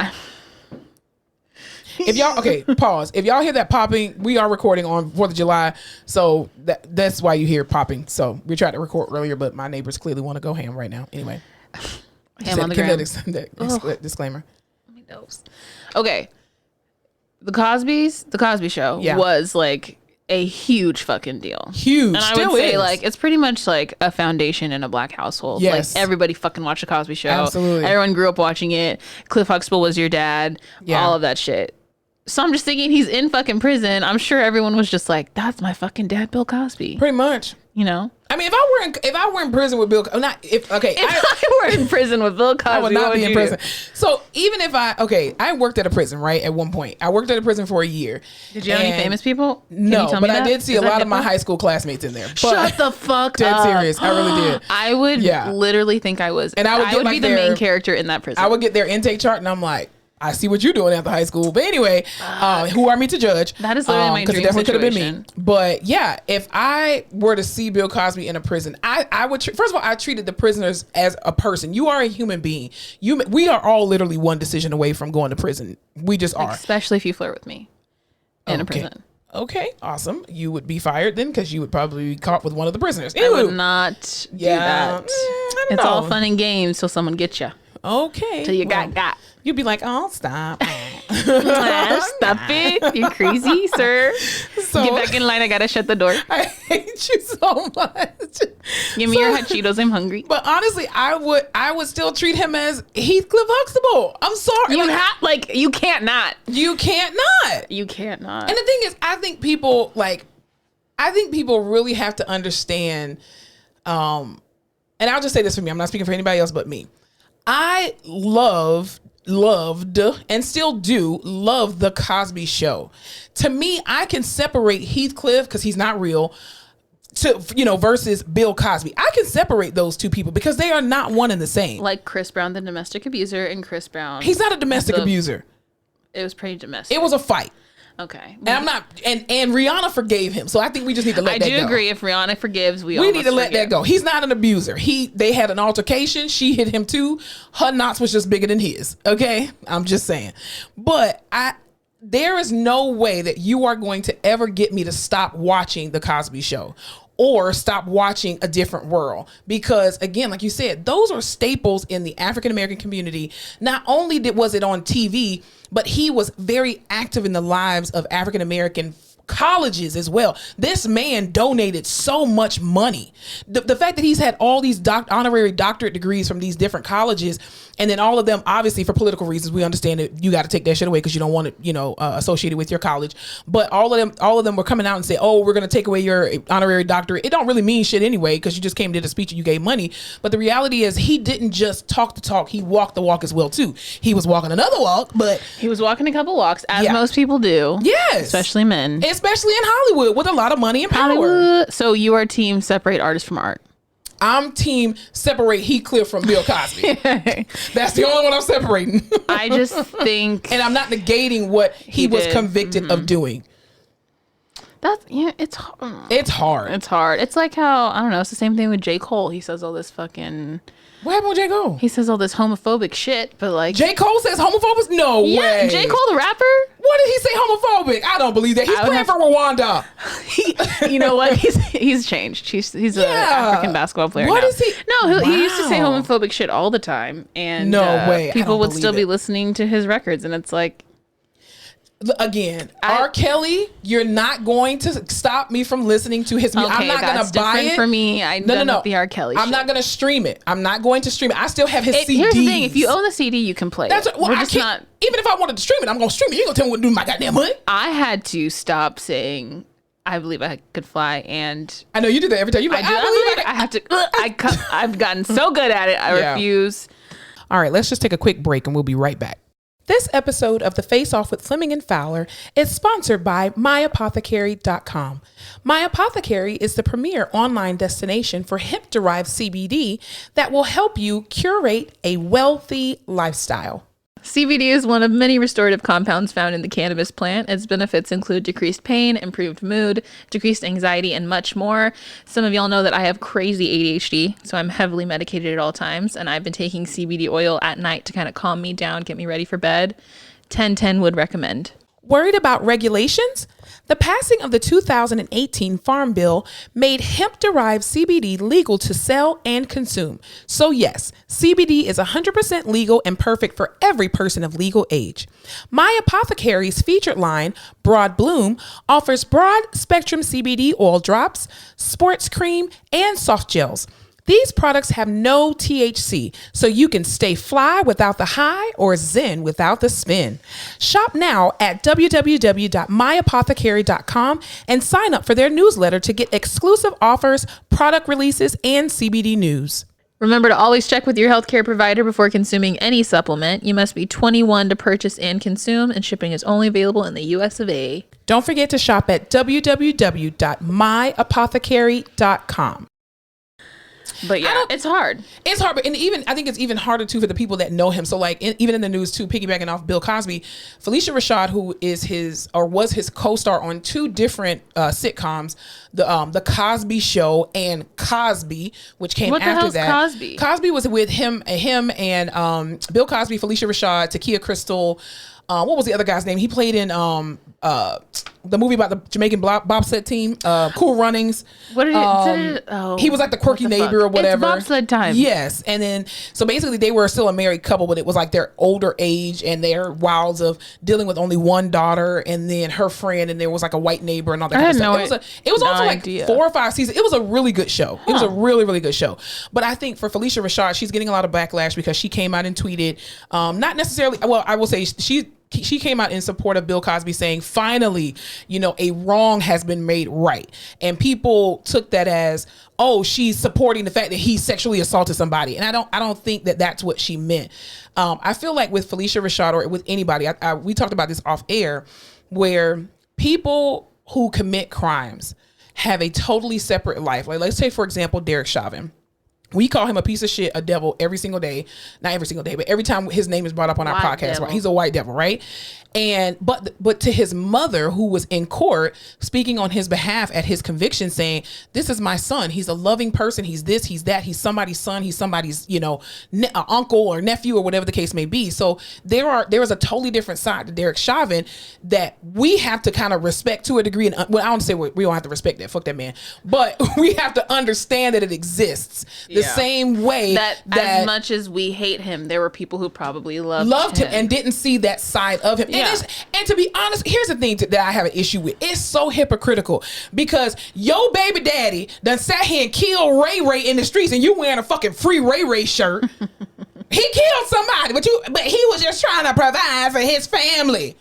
[SPEAKER 2] If y'all, pause. If y'all hear that popping, we are recording on 4th of July. So that's why you hear popping. So we tried to record earlier, but my neighbors clearly want to go ham right now. Anyway.
[SPEAKER 1] Ham on the ground.
[SPEAKER 2] That disclaimer.
[SPEAKER 1] Okay. The Cosby Show was like a huge fucking deal.
[SPEAKER 2] Huge.
[SPEAKER 1] And I would say like it's pretty much like a foundation in a black household.
[SPEAKER 2] Yes.
[SPEAKER 1] Like everybody fucking watched the Cosby Show.
[SPEAKER 2] Absolutely.
[SPEAKER 1] Everyone grew up watching it. Cliff Huxtable was your dad. Yeah. All of that shit. So I'm just thinking he's in fucking prison. I'm sure everyone was just like, that's my fucking dad, Bill Cosby.
[SPEAKER 2] Pretty much.
[SPEAKER 1] I
[SPEAKER 2] mean, if I were in prison with Bill, if
[SPEAKER 1] I were in prison with Bill Cosby,
[SPEAKER 2] I would not be in prison. So even if I worked at a prison, right? At one point, I worked at a prison for a year.
[SPEAKER 1] Did you have any famous people?
[SPEAKER 2] No, but I did see a lot of my high school classmates in there.
[SPEAKER 1] Shut the fuck
[SPEAKER 2] dead
[SPEAKER 1] up.
[SPEAKER 2] Dead serious. I really did.
[SPEAKER 1] I would literally think I was. And I would be the main character in that prison.
[SPEAKER 2] I would get their intake chart and I'm like, I see what you're doing after high school. But anyway, who are me to judge?
[SPEAKER 1] That is literally my dream
[SPEAKER 2] it definitely
[SPEAKER 1] situation.
[SPEAKER 2] Could have been me. But yeah, if I were to see Bill Cosby in a prison, I would, first of all, I treated the prisoners as a person. You are a human being. We are all literally one decision away from going to prison. We just are.
[SPEAKER 1] Especially if you flirt with me in a prison.
[SPEAKER 2] Okay, awesome. You would be fired then because you would probably be caught with one of the prisoners.
[SPEAKER 1] I would not do that. It's all fun and games till someone gets you.
[SPEAKER 2] Okay.
[SPEAKER 1] Till you got.
[SPEAKER 2] You'd be like, oh, stop.
[SPEAKER 1] Stop it. You crazy, sir. So, get back in line. I got to shut the door.
[SPEAKER 2] I hate you so much.
[SPEAKER 1] Give me your hot Cheetos. I'm hungry.
[SPEAKER 2] But honestly, I would still treat him as Heathcliff Huxtable. I'm sorry.
[SPEAKER 1] You can't not.
[SPEAKER 2] You can't not.
[SPEAKER 1] You can't not.
[SPEAKER 2] And the thing is, I think people really have to understand, and I'll just say this for me. I'm not speaking for anybody else but me. I loved and still do love the Cosby Show. To me, I can separate Heathcliff because he's not real versus Bill Cosby. I can separate those two people because they are not one and the same.
[SPEAKER 1] Like Chris Brown, the domestic abuser, and Chris Brown.
[SPEAKER 2] He's not a domestic abuser.
[SPEAKER 1] It was pretty domestic.
[SPEAKER 2] It was a fight.
[SPEAKER 1] Okay.
[SPEAKER 2] And I'm not, and Rihanna forgave him. So I think we just need to let that go.
[SPEAKER 1] I do agree. If Rihanna forgives, we
[SPEAKER 2] need to let that go. He's not an abuser. They had an altercation. She hit him too. Her knots was just bigger than his. Okay. I'm just saying. But there is no way that you are going to ever get me to stop watching The Cosby Show or stop watching A Different World. Because again, like you said, those are staples in the African-American community. Not only was it on TV, but he was very active in the lives of African-American colleges as well. This man donated so much money. The fact that he's had all these honorary doctorate degrees from these different colleges And then all of them, obviously for political reasons, we understand that you got to take that shit away because you don't want it, associated with your college. But all of them were coming out and say, oh, we're going to take away your honorary doctorate. It don't really mean shit anyway because you just came, did a speech and you gave money. But the reality is he didn't just talk the talk. He walked the walk as well too. He was walking another walk, but
[SPEAKER 1] he was walking a couple walks as most people do.
[SPEAKER 2] Yes.
[SPEAKER 1] Especially men.
[SPEAKER 2] Especially in Hollywood with a lot of money and power.
[SPEAKER 1] Hollywood. So you are team separate artist from art.
[SPEAKER 2] I'm team separate Heathcliff from Bill Cosby. That's the only one I'm separating.
[SPEAKER 1] I just think...
[SPEAKER 2] And I'm not negating what he was convicted of doing.
[SPEAKER 1] It's hard.
[SPEAKER 2] It's hard.
[SPEAKER 1] It's hard. It's like how, I don't know, it's the same thing with J. Cole. He says all this fucking...
[SPEAKER 2] What happened with J. Cole?
[SPEAKER 1] He says all this homophobic shit, but like...
[SPEAKER 2] J. Cole says homophobic? No way.
[SPEAKER 1] J. Cole the rapper?
[SPEAKER 2] What did he say homophobic? I don't believe that. He's playing for Rwanda.
[SPEAKER 1] You know what? He's changed. He's an African basketball player
[SPEAKER 2] What
[SPEAKER 1] now.
[SPEAKER 2] is he?
[SPEAKER 1] No, he used to say homophobic shit all the time. And
[SPEAKER 2] no way.
[SPEAKER 1] People would still be listening to his records. And it's like...
[SPEAKER 2] Again, R. Kelly, you're not going to stop me from listening to his music. I'm not going to buy it.
[SPEAKER 1] For me, no. The R. Kelly
[SPEAKER 2] I'm not going to stream it. I'm not going to stream it. I still have his CDs.
[SPEAKER 1] Here's the thing. If you own the CD, you can play it.
[SPEAKER 2] Well, I can't, even if I wanted to stream it, I'm going to stream it. You going to tell me what to do with my goddamn money?
[SPEAKER 1] I had to stop saying... I believe I could fly, and
[SPEAKER 2] I know you do that every time. You're like,
[SPEAKER 1] I have to. I've gotten so good at it. I refuse.
[SPEAKER 2] All right, let's just take a quick break, and we'll be right back. This episode of the Face Off with Fleming and Fowler is sponsored by MyApothecary.com. My Apothecary is the premier online destination for hemp-derived CBD that will help you curate a wealthy lifestyle.
[SPEAKER 1] CBD is one of many restorative compounds found in the cannabis plant. Its benefits include decreased pain, improved mood, decreased anxiety, and much more. Some of y'all know that I have crazy ADHD, so I'm heavily medicated at all times, and I've been taking CBD oil at night to kind of calm me down, get me ready for bed. 10/10 would recommend.
[SPEAKER 2] Worried about regulations? The passing of the 2018 Farm Bill made hemp-derived CBD legal to sell and consume. So yes, CBD is 100% legal and perfect for every person of legal age. My Apothecary's featured line, Broad Bloom, offers broad-spectrum CBD oil drops, sports cream, and soft gels. These products have no THC, so you can stay fly without the high or zen without the spin. Shop now at www.myapothecary.com and sign up for their newsletter to get exclusive offers, product releases, and CBD news.
[SPEAKER 1] Remember to always check with your healthcare provider before consuming any supplement. You must be 21 to purchase and consume, and shipping is only available in the US of A.
[SPEAKER 2] Don't forget to shop at www.myapothecary.com.
[SPEAKER 1] But yeah, it's hard.
[SPEAKER 2] It's hard, but I think it's even harder too for the people that know him. So like even in the news too, piggybacking off Bill Cosby, Felicia Rashad, who is was his co-star on two different sitcoms, the Cosby Show and Cosby, which came after that.
[SPEAKER 1] Cosby?
[SPEAKER 2] Cosby was with him and Bill Cosby, Felicia Rashad, Takia Crystal. What was the other guy's name? He played in the movie about the Jamaican bobsled team, Cool Runnings.
[SPEAKER 1] What did
[SPEAKER 2] he was like the quirky neighbor or whatever.
[SPEAKER 1] It's bobsled time.
[SPEAKER 2] Yes, and then so basically they were still a married couple, but it was like their older age and their wilds of dealing with only one daughter and then her friend, and there was like a white neighbor and all that kind of stuff. It was also like 4 or 5 seasons. It was a really good show. It was a really, really good show. But I think for Felicia Rashad, she's getting a lot of backlash because she came out and tweeted, not necessarily. Well, I will say she came out in support of Bill Cosby, saying finally, a wrong has been made right. And people took that as, oh, she's supporting the fact that he sexually assaulted somebody. And I don't think that that's what she meant. I feel like with Felicia Rashad or with anybody, we talked about this off air, where people who commit crimes have a totally separate life. Like let's take, for example, Derek Chauvin. We call him a piece of shit, a devil every single day. Not every single day, but every time his name is brought up on our podcast, right? He's a white devil, right? And but to his mother, who was in court speaking on his behalf at his conviction, saying, "This is my son. He's a loving person. He's this. He's that. He's somebody's son. He's somebody's uncle or nephew or whatever the case may be." So there is a totally different side to Derek Chauvin that we have to kind of respect to a degree. And I don't say we don't have to respect that. Fuck that man. But we have to understand that it exists the same way that
[SPEAKER 1] as much as we hate him, there were people who probably loved him
[SPEAKER 2] and didn't see that side of him. And to be honest, here's the thing that I have an issue with. It's so hypocritical because your baby daddy done sat here and killed Ray Ray in the streets and you wearing a fucking Free Ray Ray shirt. He killed somebody, but he was just trying to provide for his family.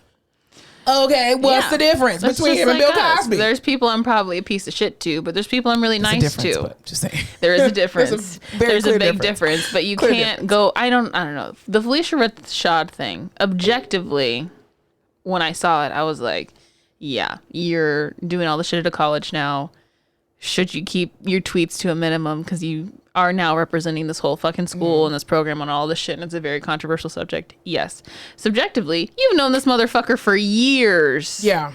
[SPEAKER 2] Okay, what's the difference between him and Bill Cosby?
[SPEAKER 1] There's people I'm probably a piece of shit to, but there's people I'm really nice to.
[SPEAKER 2] Just saying.
[SPEAKER 1] There is a difference. There's a big difference, but you can't go. I don't know. The Felicia Rashad thing, objectively, when I saw it, I was like, yeah, you're doing all the shit at a college now. Should you keep your tweets to a minimum because you are now representing this whole fucking school and this program on all this shit, and it's a very controversial subject? Yes. Subjectively, you've known this motherfucker for years.
[SPEAKER 2] Yeah.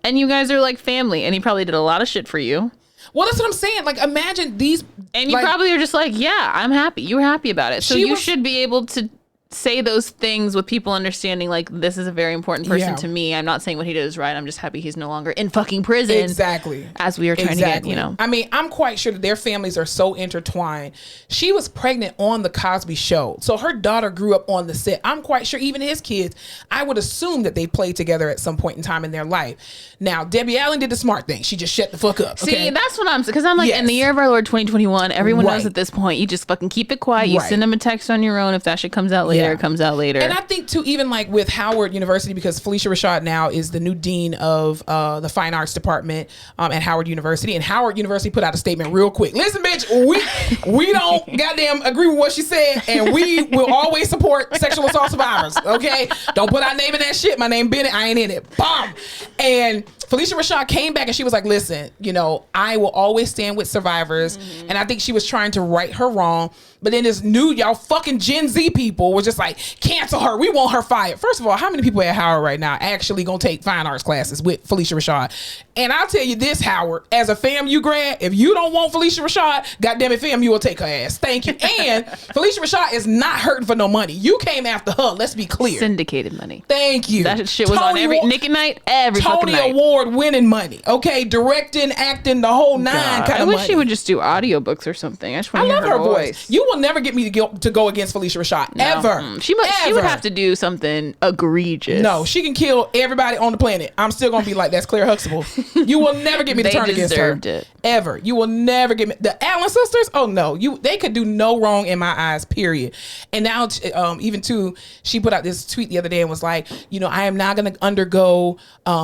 [SPEAKER 1] And you guys are like family, and he probably did a lot of shit for you.
[SPEAKER 2] Well, that's what I'm saying. Like, imagine these...
[SPEAKER 1] And you probably are just like, yeah, I'm happy. You were happy about it. So you should be able to say those things with people understanding, like, this is a very important person to me. I'm not saying what he did is right. I'm just happy he's no longer in fucking prison.
[SPEAKER 2] Exactly.
[SPEAKER 1] As we are trying to get,
[SPEAKER 2] I mean, I'm quite sure that their families are so intertwined. She was pregnant on the Cosby Show. So her daughter grew up on the set. I'm quite sure even his kids, I would assume that they played together at some point in time in their life. Now, Debbie Allen did the smart thing. She just shut the fuck up.
[SPEAKER 1] See, that's what I'm saying. Because I'm like, in the year of our Lord 2021, everyone knows at this point, you just fucking keep it quiet. You send them a text on your own. If that shit comes out later, it comes out later.
[SPEAKER 2] And I think too, even like with Howard University, because Felicia Rashad now is the new dean of the fine arts department at Howard University, and Howard University put out a statement real quick. Listen, bitch, we don't goddamn agree with what she said, and we will always support sexual assault survivors. Okay, don't put our name in that shit. My name Bennett. I ain't in it. Bomb. And Felicia Rashad came back and she was like, listen, I will always stand with survivors. And I think she was trying to right her wrong. But then this new, y'all fucking Gen Z people was just like, cancel her. We want her fired. First of all, how many people at Howard right now actually gonna take fine arts classes with Felicia Rashad? And I'll tell you this, Howard, as a FAMU grad, if you don't want Felicia Rashad, goddamn it, FAMU will take her ass. Thank you. And Felicia Rashad is not hurting for no money. You came after her. Let's be clear.
[SPEAKER 1] Syndicated money.
[SPEAKER 2] Thank you.
[SPEAKER 1] That shit was on every Nick at Night, every fucking night.
[SPEAKER 2] Tony Award winning money. Okay, directing, acting, the whole nine kind of money.
[SPEAKER 1] I wish she would just do audiobooks or something. I just want to hear her voice.
[SPEAKER 2] You will never get me to go against Felicia Rashad. No. Ever.
[SPEAKER 1] She would have to do something egregious.
[SPEAKER 2] No, she can kill everybody on the planet. I'm still gonna be like, that's Claire Huxtable. You will never get me to turn against her.
[SPEAKER 1] It.
[SPEAKER 2] Ever. You will never get me. The Allen sisters, oh no. They could do no wrong in my eyes, period. And now even too, she put out this tweet the other day and was like, I am not gonna undergo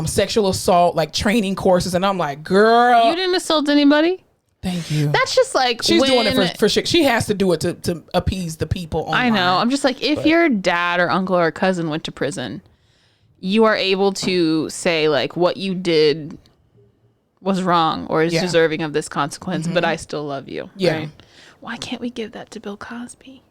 [SPEAKER 2] sexual assault like training courses. And I'm like, girl,
[SPEAKER 1] you didn't assault anybody.
[SPEAKER 2] Thank you.
[SPEAKER 1] That's just like
[SPEAKER 2] she's doing it for shit. She has to do it to appease the people online.
[SPEAKER 1] I know. I'm just like, if your dad or uncle or cousin went to prison, you are able to say like what you did was wrong or is deserving of this consequence, but I still love you. Yeah. Right? Why can't we give that to Bill Cosby?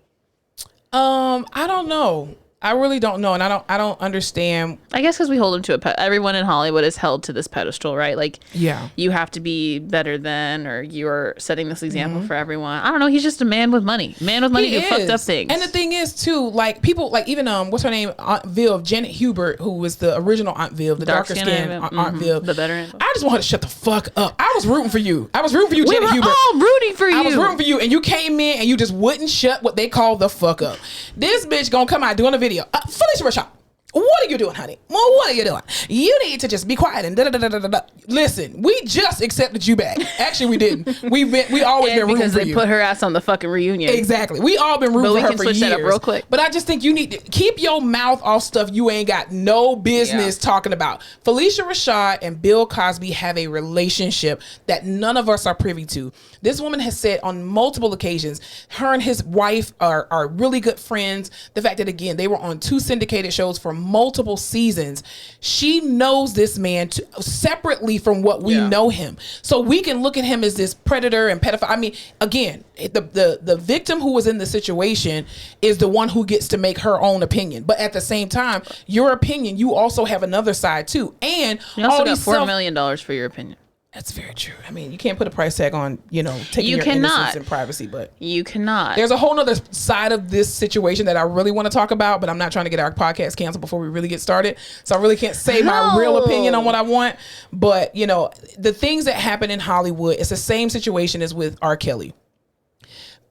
[SPEAKER 2] I don't know. I really don't know, and I don't understand.
[SPEAKER 1] I guess because we hold him to everyone in Hollywood is held to this pedestal, right? Like, you have to be better than, or you're setting this example for everyone. I don't know. He's just a man with money. Man with money who fucked up things.
[SPEAKER 2] And the thing is, too, like people, like even what's her name, Aunt Viv, Janet Hubert, who was the original Aunt Viv, the darker skin Aunt Viv,
[SPEAKER 1] the veteran.
[SPEAKER 2] I just wanted to shut the fuck up. I was rooting for you. Janet Hubert.
[SPEAKER 1] We were all rooting for you.
[SPEAKER 2] I was rooting for you, and you came in and you just wouldn't shut what they call the fuck up. This bitch gonna come out doing a video. Felicia Rashad, what are you doing, honey? Well, what are you doing? You need to just be quiet and da-da-da-da-da-da. Listen, we just accepted you back. Actually, we didn't. We always been rooting for you.
[SPEAKER 1] Because they put her ass on the fucking reunion.
[SPEAKER 2] Exactly. We all been rooting for her for years.
[SPEAKER 1] That up real quick.
[SPEAKER 2] But I just think you need to keep your mouth off stuff you ain't got no business talking about. Felicia Rashad and Bill Cosby have a relationship that none of us are privy to. This woman has said on multiple occasions, her and his wife are really good friends. The fact that, again, they were on 2 syndicated shows for multiple seasons. She knows this man separately from what we know him. So we can look at him as this predator and pedophile. I mean, again, the victim who was in the situation is the one who gets to make her own opinion. But at the same time, your opinion, you also have another side too. And
[SPEAKER 1] you also got $4 million for your opinion.
[SPEAKER 2] That's very true. I mean, you can't put a price tag on, taking your innocence and privacy, but
[SPEAKER 1] you cannot.
[SPEAKER 2] There's a whole nother side of this situation that I really want to talk about, but I'm not trying to get our podcast canceled before we really get started. So I really can't say my real opinion on what I want. But, the things that happen in Hollywood, it's the same situation as with R. Kelly.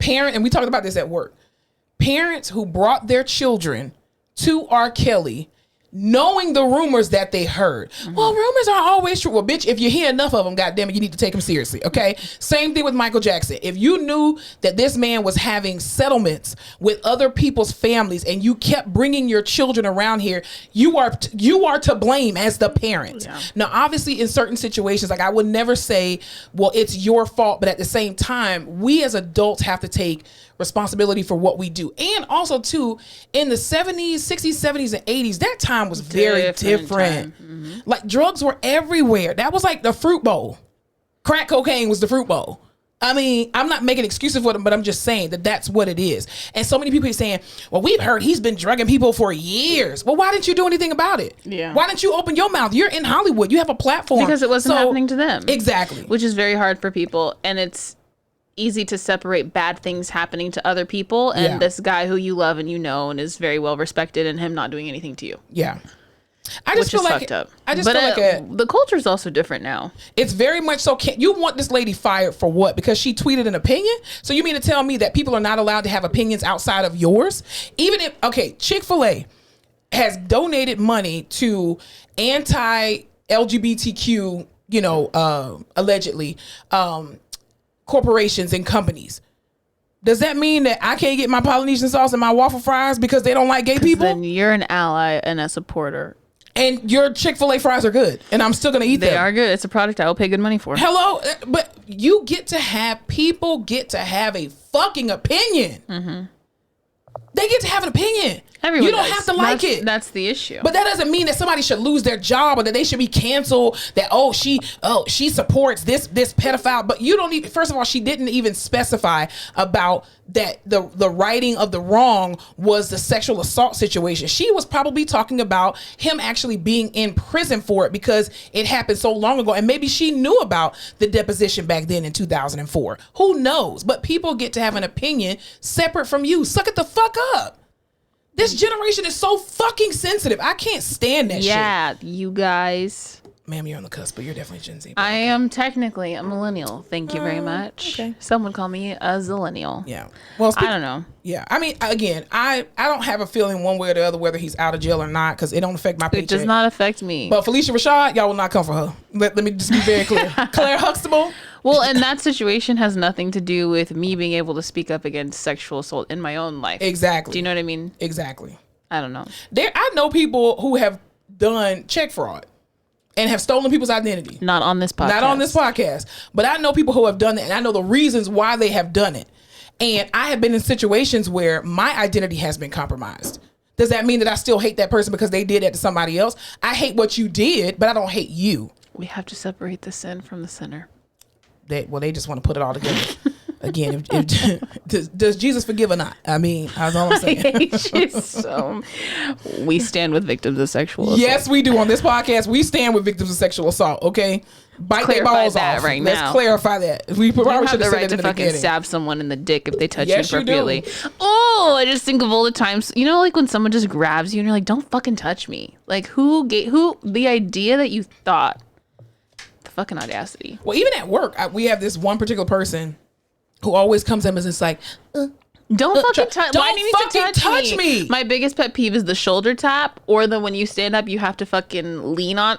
[SPEAKER 2] And we talked about this at work. Parents who brought their children to R. Kelly knowing the rumors that they heard. Well, rumors aren't always true. Well, bitch, if you hear enough of them, goddammit, you need to take them seriously, okay? Same thing with Michael Jackson. If you knew that this man was having settlements with other people's families and you kept bringing your children around here, you are to blame as the parent. Yeah. Now, obviously, in certain situations, like I would never say, well, it's your fault, but at the same time, we as adults have to take responsibility for what we do. And also too, in the 70s, 60s, 70s, and 80s, that time was very different. Like drugs were everywhere. That was like the fruit bowl. Crack cocaine was the fruit bowl. I mean, I'm not making excuses for them, but I'm just saying that that's what it is. And so many people are saying, well, we've heard he's been drugging people for years. Well, why didn't you do anything about it? Yeah. Why didn't you open your mouth? You're in Hollywood. You have a platform.
[SPEAKER 1] Because it wasn't happening to them.
[SPEAKER 2] Exactly.
[SPEAKER 1] Which is very hard for people. And it's easy to separate bad things happening to other people and this guy who you love and you know and is very well respected and him not doing anything to you.
[SPEAKER 2] Yeah. I just feel like
[SPEAKER 1] fucked up.
[SPEAKER 2] I just feel like
[SPEAKER 1] the culture is also different now.
[SPEAKER 2] It's very much so. You want this lady fired for what? Because she tweeted an opinion? So you mean to tell me that people are not allowed to have opinions outside of yours? Even if, okay, Chick-fil-A has donated money to anti-LGBTQ, allegedly, corporations and companies. Does that mean that I can't get my Polynesian sauce and my waffle fries because they don't like gay people?
[SPEAKER 1] Then you're an ally and a supporter.
[SPEAKER 2] And your Chick-fil-A fries are good, and I'm still going to eat them.
[SPEAKER 1] They are good. It's a product I will pay good money for.
[SPEAKER 2] Hello? But people get to have a fucking opinion. Mm-hmm. They get to have an opinion.
[SPEAKER 1] Everyone
[SPEAKER 2] you don't
[SPEAKER 1] does.
[SPEAKER 2] have to like it.
[SPEAKER 1] That's the issue.
[SPEAKER 2] But that doesn't mean that somebody should lose their job or that they should be canceled. That she supports this pedophile. But you don't need. First of all, she didn't even specify about that the righting of the wrong was the sexual assault situation. She was probably talking about him actually being in prison for it because it happened so long ago, and maybe she knew about the deposition back then in 2004. Who knows? But people get to have an opinion separate from you. Suck it the fuck up. This generation is so fucking sensitive. I can't stand that shit.
[SPEAKER 1] Yeah, you guys.
[SPEAKER 2] Ma'am, you're on the cusp, but you're definitely Gen Z.
[SPEAKER 1] I am technically a millennial. Thank you very much. Okay. Some would call me a zillennial.
[SPEAKER 2] Yeah. Well,
[SPEAKER 1] I don't know.
[SPEAKER 2] Yeah. I mean, again, I don't have a feeling one way or the other whether he's out of jail or not because it don't affect my paycheck.
[SPEAKER 1] It does not affect me.
[SPEAKER 2] But Felicia Rashad, y'all will not come for her. Let me just be very clear. Claire Huxtable.
[SPEAKER 1] Well, and that situation has nothing to do with me being able to speak up against sexual assault in my own life.
[SPEAKER 2] Exactly.
[SPEAKER 1] Do you know what I mean?
[SPEAKER 2] Exactly.
[SPEAKER 1] I don't know.
[SPEAKER 2] I know people who have done check fraud and have stolen people's identity.
[SPEAKER 1] Not on this podcast.
[SPEAKER 2] Not on this podcast. But I know people who have done that, and I know the reasons why they have done it. And I have been in situations where my identity has been compromised. Does that mean that I still hate that person because they did that to somebody else? I hate what you did, but I don't hate you.
[SPEAKER 1] We have to separate the sin from the sinner.
[SPEAKER 2] They just want to put it all together. Again, does Jesus forgive or not? I mean, that's all I'm saying.
[SPEAKER 1] We stand with victims of sexual assault.
[SPEAKER 2] Yes, we do. On this podcast, we stand with victims of sexual assault, okay? Bite their balls off.
[SPEAKER 1] Right
[SPEAKER 2] Let's
[SPEAKER 1] now.
[SPEAKER 2] clarify that. We probably should have
[SPEAKER 1] the right to fucking stab someone in the dick if they touch you inappropriately. Oh, I just think of all the times, like when someone just grabs you and you're like, don't fucking touch me. Like the idea that you thought, the fucking audacity.
[SPEAKER 2] Well, even at work, we have this one particular person who always comes in and is like,
[SPEAKER 1] don't fucking touch.
[SPEAKER 2] Why do you need to touch me?
[SPEAKER 1] My biggest pet peeve is the shoulder tap, or the when you stand up, you have to fucking lean on.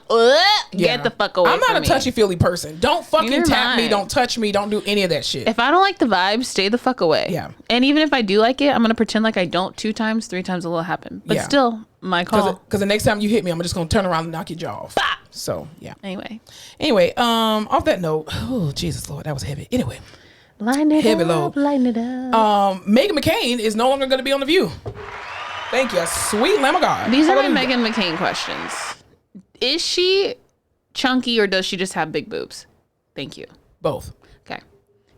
[SPEAKER 1] Get the fuck away.
[SPEAKER 2] I'm not
[SPEAKER 1] from
[SPEAKER 2] a touchy feely person. Don't fucking tap me. Don't touch me. Don't do any of that shit.
[SPEAKER 1] If I don't like the vibe, stay the fuck away.
[SPEAKER 2] Yeah.
[SPEAKER 1] And even if I do like it, I'm gonna pretend like I don't 2 times, 3 times it will happen. But still, my call.
[SPEAKER 2] Because the next time you hit me, I'm just gonna turn around and knock your jaw off.
[SPEAKER 1] Bah!
[SPEAKER 2] So yeah.
[SPEAKER 1] Anyway,
[SPEAKER 2] off that note, oh Jesus Lord, that was heavy. Anyway.
[SPEAKER 1] Line it up.
[SPEAKER 2] Meghan McCain is no longer going to be on The View. Thank you. Sweet Lamb of God.
[SPEAKER 1] These are my Meghan McCain questions. Is she chunky or does she just have big boobs? Thank you.
[SPEAKER 2] Both.
[SPEAKER 1] Okay.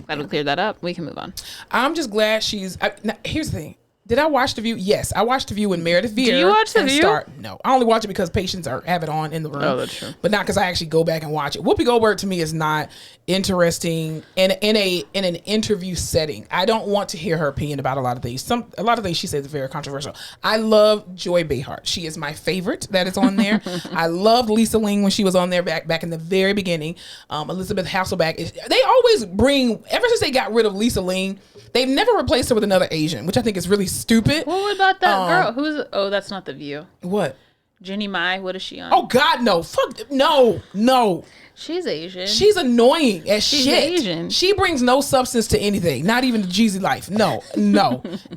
[SPEAKER 1] Glad we cleared that up. We can move on.
[SPEAKER 2] I'm just glad she's... now, here's the thing. Did I watch The View? Yes, I watched The View when Meredith Vieira.
[SPEAKER 1] Do you watch The View?
[SPEAKER 2] No, I only watch it because patients have it on in the room.
[SPEAKER 1] Oh, that's true.
[SPEAKER 2] But not because I actually go back and watch it. Whoopi Goldberg to me is not interesting in an interview setting. I don't want to hear her opinion about a lot of things. A lot of things she says is very controversial. I love Joy Behar. She is my favorite that is on there. I loved Lisa Ling when she was on there back in the very beginning. Elizabeth Hasselbeck. They always bring, ever since they got rid of Lisa Ling, they've never replaced her with another Asian, which I think is really stupid.
[SPEAKER 1] What about that girl? That's not The View.
[SPEAKER 2] What?
[SPEAKER 1] Ginny Mai, what is she on?
[SPEAKER 2] Oh God, no! Fuck no!
[SPEAKER 1] She's Asian.
[SPEAKER 2] She's annoying as
[SPEAKER 1] She's
[SPEAKER 2] shit.
[SPEAKER 1] Asian.
[SPEAKER 2] She brings no substance to anything, not even the Jeezy life. No,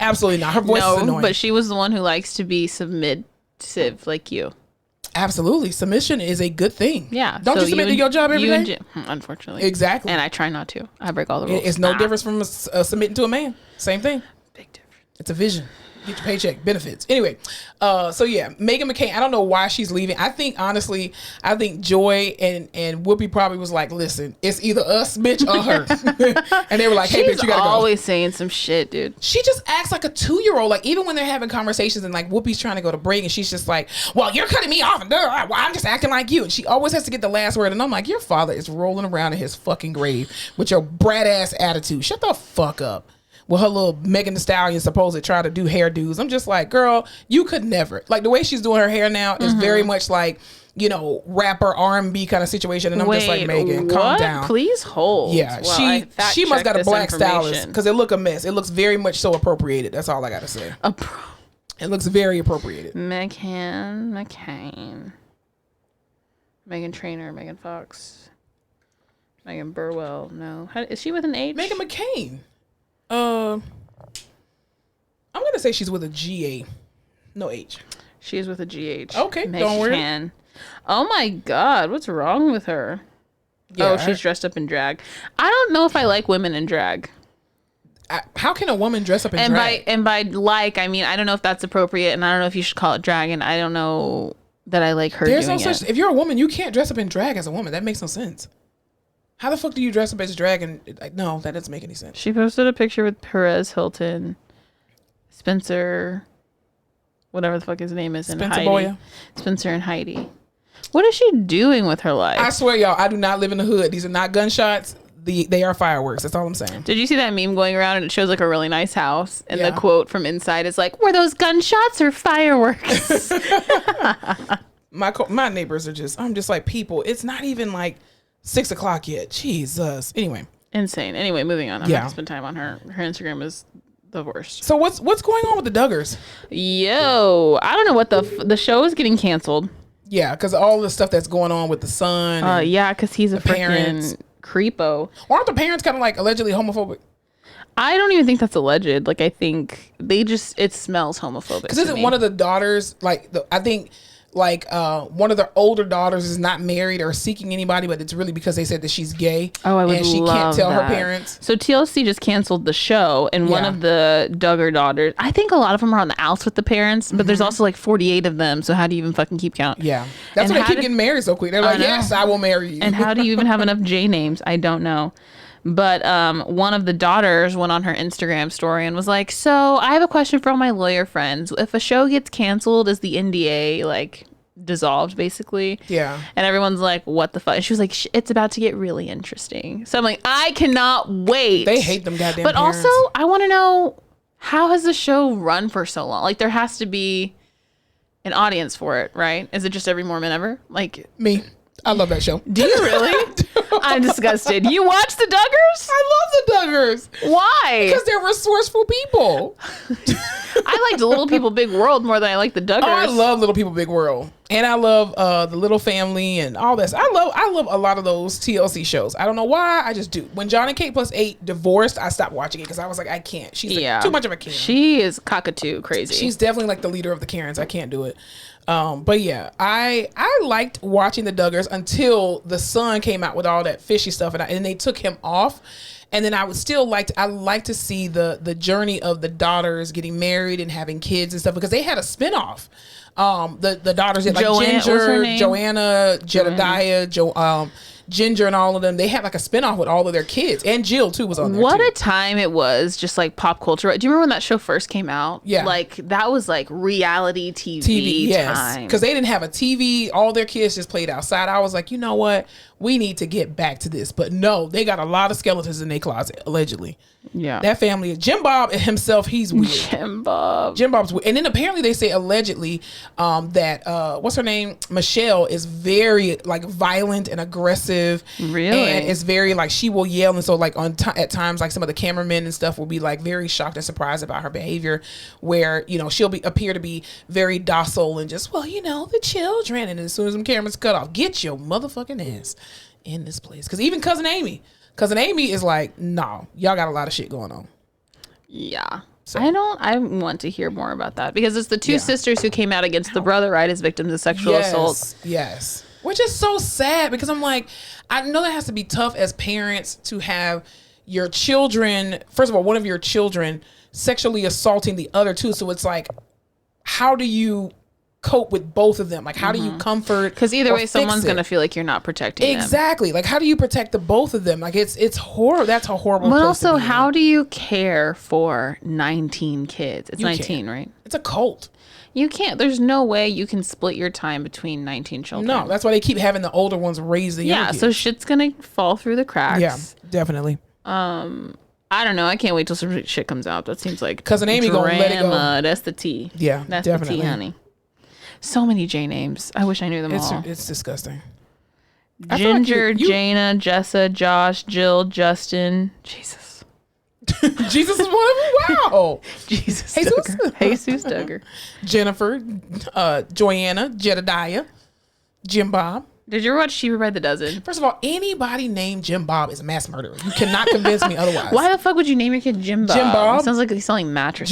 [SPEAKER 2] absolutely not. Her voice is annoying.
[SPEAKER 1] But she was the one who likes to be submissive, like you.
[SPEAKER 2] Absolutely, submission is a good thing.
[SPEAKER 1] Yeah.
[SPEAKER 2] Don't you submit to your job every day?
[SPEAKER 1] Unfortunately.
[SPEAKER 2] Exactly.
[SPEAKER 1] And I try not to. I break all the rules.
[SPEAKER 2] It's no difference from submitting to a man. Same thing.
[SPEAKER 1] Big difference.
[SPEAKER 2] It's a vision. Get your paycheck, benefits. Anyway, so yeah, Meghan McCain, I don't know why she's leaving. I think Joy and Whoopi probably was like, listen, it's either us, bitch, or her. And they were like, hey, bitch, you gotta go.
[SPEAKER 1] She's always saying some shit, dude.
[SPEAKER 2] She just acts like a 2-year-old. Like, even when they're having conversations and like Whoopi's trying to go to break and she's just like, well, you're cutting me off and well, I'm just acting like you. And she always has to get the last word. And I'm like, your father is rolling around in his fucking grave with your brat ass attitude. Shut the fuck up. With her little Megan Thee Stallion supposed to try to do hairdos. I'm just like, girl, you could never. Like, the way she's doing her hair now is very much like, you know, rapper R&B kind of situation. And I'm just like, Megan, calm down.
[SPEAKER 1] Please hold.
[SPEAKER 2] Yeah, she must got a black stylist because it look a mess. It looks very much so appropriated. That's all I got to say. It looks very appropriated.
[SPEAKER 1] Meghan McCain. Meghan Trainor, Megan Fox. Megan Burwell. No. Is she with an H?
[SPEAKER 2] Meghan McCain. I'm gonna say she's with a GA, no H.
[SPEAKER 1] She's with a GH.
[SPEAKER 2] Okay, don't worry.
[SPEAKER 1] Oh my God, what's wrong with her?
[SPEAKER 2] Yeah,
[SPEAKER 1] oh, she's dressed up in drag. I don't know if I like women in drag.
[SPEAKER 2] How can a woman dress up in drag?
[SPEAKER 1] By like, I mean I don't know if that's appropriate, and I don't know if you should call it drag, and I don't know that I like her. There's no such.
[SPEAKER 2] If you're a woman, you can't dress up in drag as a woman. That makes no sense. How the fuck do you dress up as drag? And no, that doesn't make any sense.
[SPEAKER 1] She posted a picture with Perez Hilton, Spencer, whatever the fuck his name is, and
[SPEAKER 2] Spencer
[SPEAKER 1] Heidi.
[SPEAKER 2] Boya.
[SPEAKER 1] Spencer and Heidi. What is she doing with her life?
[SPEAKER 2] I swear, y'all, I do not live in the hood. These are not gunshots. They are fireworks. That's all I'm saying.
[SPEAKER 1] Did you see that meme going around and it shows like a really nice house and the quote from inside is like, were those gunshots or fireworks?
[SPEAKER 2] My neighbors are just, I'm just like, people, it's not even like 6 o'clock yet. Jesus. Anyway.
[SPEAKER 1] Insane. Anyway, moving on. I'm not gonna spend time on her. Her Instagram is the worst.
[SPEAKER 2] So what's going on with the Duggars?
[SPEAKER 1] Yo, I don't know what the show is getting canceled.
[SPEAKER 2] Yeah, because all the stuff that's going on with the son.
[SPEAKER 1] Yeah, because he's a freaking creepo.
[SPEAKER 2] Aren't the parents kind of like allegedly homophobic?
[SPEAKER 1] I don't even think that's alleged. Like, I think it smells homophobic.
[SPEAKER 2] Because isn't one of the daughters one of their older daughters is not married or seeking anybody, but it's really because they said that she's gay.
[SPEAKER 1] Oh, I would
[SPEAKER 2] and she
[SPEAKER 1] love
[SPEAKER 2] can't tell
[SPEAKER 1] that.
[SPEAKER 2] her parents.
[SPEAKER 1] So TLC just canceled the show, and one of the Duggar daughters, I think a lot of them are on the outs with the parents, but there's also like 48 of them. So how do you even fucking keep count?
[SPEAKER 2] Yeah, that's why they keep getting married so quick. They're like, yes, I will marry you.
[SPEAKER 1] And how do you even have enough J names? I don't know. But one of the daughters went on her Instagram story and was like, so I have a question for all my lawyer friends. If a show gets canceled, is the NDA like dissolved basically?
[SPEAKER 2] Yeah.
[SPEAKER 1] And everyone's like, what the fuck? And she was like, it's about to get really interesting. So I'm like, I cannot wait.
[SPEAKER 2] They hate them goddamn
[SPEAKER 1] But
[SPEAKER 2] parents.
[SPEAKER 1] also, I want to know, how has the show run for so long? Like, there has to be an audience for it, right? Is it just every Mormon ever? Like
[SPEAKER 2] me. I love that show.
[SPEAKER 1] Do you really? I'm disgusted. You watch the Duggars?
[SPEAKER 2] I love the Duggars.
[SPEAKER 1] Why?
[SPEAKER 2] Because they're resourceful people.
[SPEAKER 1] I liked Little People Big World more than I like the Duggars.
[SPEAKER 2] Oh, I love Little People Big World. And I love the Little Family and all this. I love a lot of those TLC shows. I don't know why. I just do. When John and Kate plus 8 divorced, I stopped watching it because I was like, I can't. She's like, too much of a Karen.
[SPEAKER 1] She is cockatoo crazy.
[SPEAKER 2] She's definitely like the leader of the Karens. I can't do it. But yeah, I liked watching the Duggars until the son came out with all that fishy stuff and they took him off. And then I would still like to see the journey of the daughters getting married and having kids and stuff, because they had a spinoff. The daughters had like Ginger, Joanna, Jedediah, Ginger, and all of them. They had like a spinoff with all of their kids, and Jill too was on there.
[SPEAKER 1] What a time it was, just like pop culture. Do you remember when that show first came out?
[SPEAKER 2] Yeah,
[SPEAKER 1] like that was like reality TV
[SPEAKER 2] yes,
[SPEAKER 1] time.
[SPEAKER 2] because they didn't have a TV. All their kids just played outside. I was like, you know what? we need to get back to this. But no, they got a lot of skeletons in their closet, allegedly.
[SPEAKER 1] Yeah.
[SPEAKER 2] That family, Jim Bob himself, he's weird.
[SPEAKER 1] Jim Bob's weird.
[SPEAKER 2] And then apparently they say allegedly that what's her name, Michelle, is very like violent and aggressive.
[SPEAKER 1] Really?
[SPEAKER 2] And it's very like she will yell, and so like at times like some of the cameramen and stuff will be like very shocked and surprised about her behavior, where she'll appear to be very docile and just, well, the children, and as soon as them cameras cut off, get your motherfucking ass in this place. Because even cousin Amy is like, no, y'all got a lot of shit going on.
[SPEAKER 1] Yeah. So. I want to hear more about that, because it's the two sisters who came out against the brother, right, as victims of sexual assault.
[SPEAKER 2] Yes. Which is so sad, because I'm like, I know that has to be tough as parents to have your children, first of all, one of your children sexually assaulting the other two. So it's like, how do you cope with both of them? Like, how do you comfort?
[SPEAKER 1] Because either way, someone's going to feel like you're not protecting them.
[SPEAKER 2] Exactly. Like, how do you protect the both of them? Like, it's horrible. That's a horrible place
[SPEAKER 1] But also,
[SPEAKER 2] to be
[SPEAKER 1] how
[SPEAKER 2] in.
[SPEAKER 1] do you care for 19 kids? It's 19, right?
[SPEAKER 2] It's a cult.
[SPEAKER 1] You can't. There's no way you can split your time between 19 children.
[SPEAKER 2] No, that's why they keep having the older ones raise the younger kids.
[SPEAKER 1] So shit's going to fall through the cracks.
[SPEAKER 2] Yeah, definitely.
[SPEAKER 1] I don't know. I can't wait till some shit comes out. That seems like
[SPEAKER 2] Cousin Amy gonna let it go.
[SPEAKER 1] That's the tea.
[SPEAKER 2] Yeah,
[SPEAKER 1] that's
[SPEAKER 2] definitely.
[SPEAKER 1] the tea, honey. So many J names. I wish I knew them all.
[SPEAKER 2] It's disgusting.
[SPEAKER 1] Ginger, Jana, Jessa, Josh, Jill, Justin. Jesus.
[SPEAKER 2] Jesus is one of them? Wow.
[SPEAKER 1] Jesus.
[SPEAKER 2] Jesus
[SPEAKER 1] Duggar. Jesus Duggar.
[SPEAKER 2] Jennifer, Joanna, Jedediah, Jim Bob.
[SPEAKER 1] Did you ever watch Cheaper by the Dozen?
[SPEAKER 2] First of all, anybody named Jim Bob is a mass murderer. You cannot convince me otherwise.
[SPEAKER 1] Why the fuck would you name your kid Jim Bob?
[SPEAKER 2] Jim Bob?
[SPEAKER 1] It sounds like he's selling mattresses.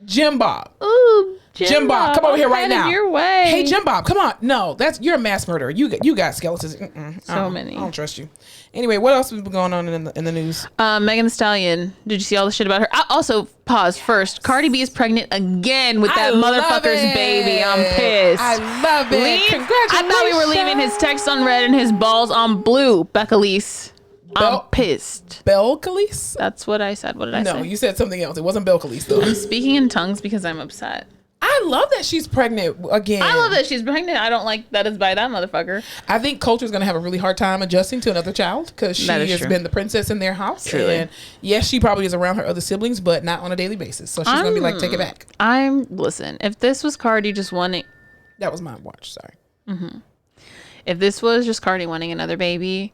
[SPEAKER 2] Jim Bob.
[SPEAKER 1] Ooh,
[SPEAKER 2] Jim Bob, come over here right now.
[SPEAKER 1] Your way.
[SPEAKER 2] Hey, Jim Bob, come on. No, you're a mass murderer. You got skeletons.
[SPEAKER 1] So many.
[SPEAKER 2] I don't trust you. Anyway, what else has been going on in the news?
[SPEAKER 1] Megan Thee Stallion. Did you see all the shit about her? Also, pause first. Cardi B is pregnant again with that motherfucker's baby. I'm pissed.
[SPEAKER 2] I love it. Congratulations.
[SPEAKER 1] I thought we were leaving his text on red and his balls on blue. Becalise. I'm pissed.
[SPEAKER 2] Belcalis?
[SPEAKER 1] That's what I said. What did I say?
[SPEAKER 2] No, you said something else. It wasn't Belcalis though.
[SPEAKER 1] I'm speaking in tongues because I'm upset.
[SPEAKER 2] I love that she's pregnant again.
[SPEAKER 1] I love that she's pregnant. I don't like that it's by that motherfucker.
[SPEAKER 2] I think culture's going to have a really hard time adjusting to another child, because she has been the princess in their house.
[SPEAKER 1] Truly.
[SPEAKER 2] And yes, she probably is around her other siblings, but not on a daily basis. So she's going to be like, take it back.
[SPEAKER 1] Listen, if this was Cardi just wanting...
[SPEAKER 2] That was my watch, sorry.
[SPEAKER 1] Mm-hmm. If this was just Cardi wanting another baby,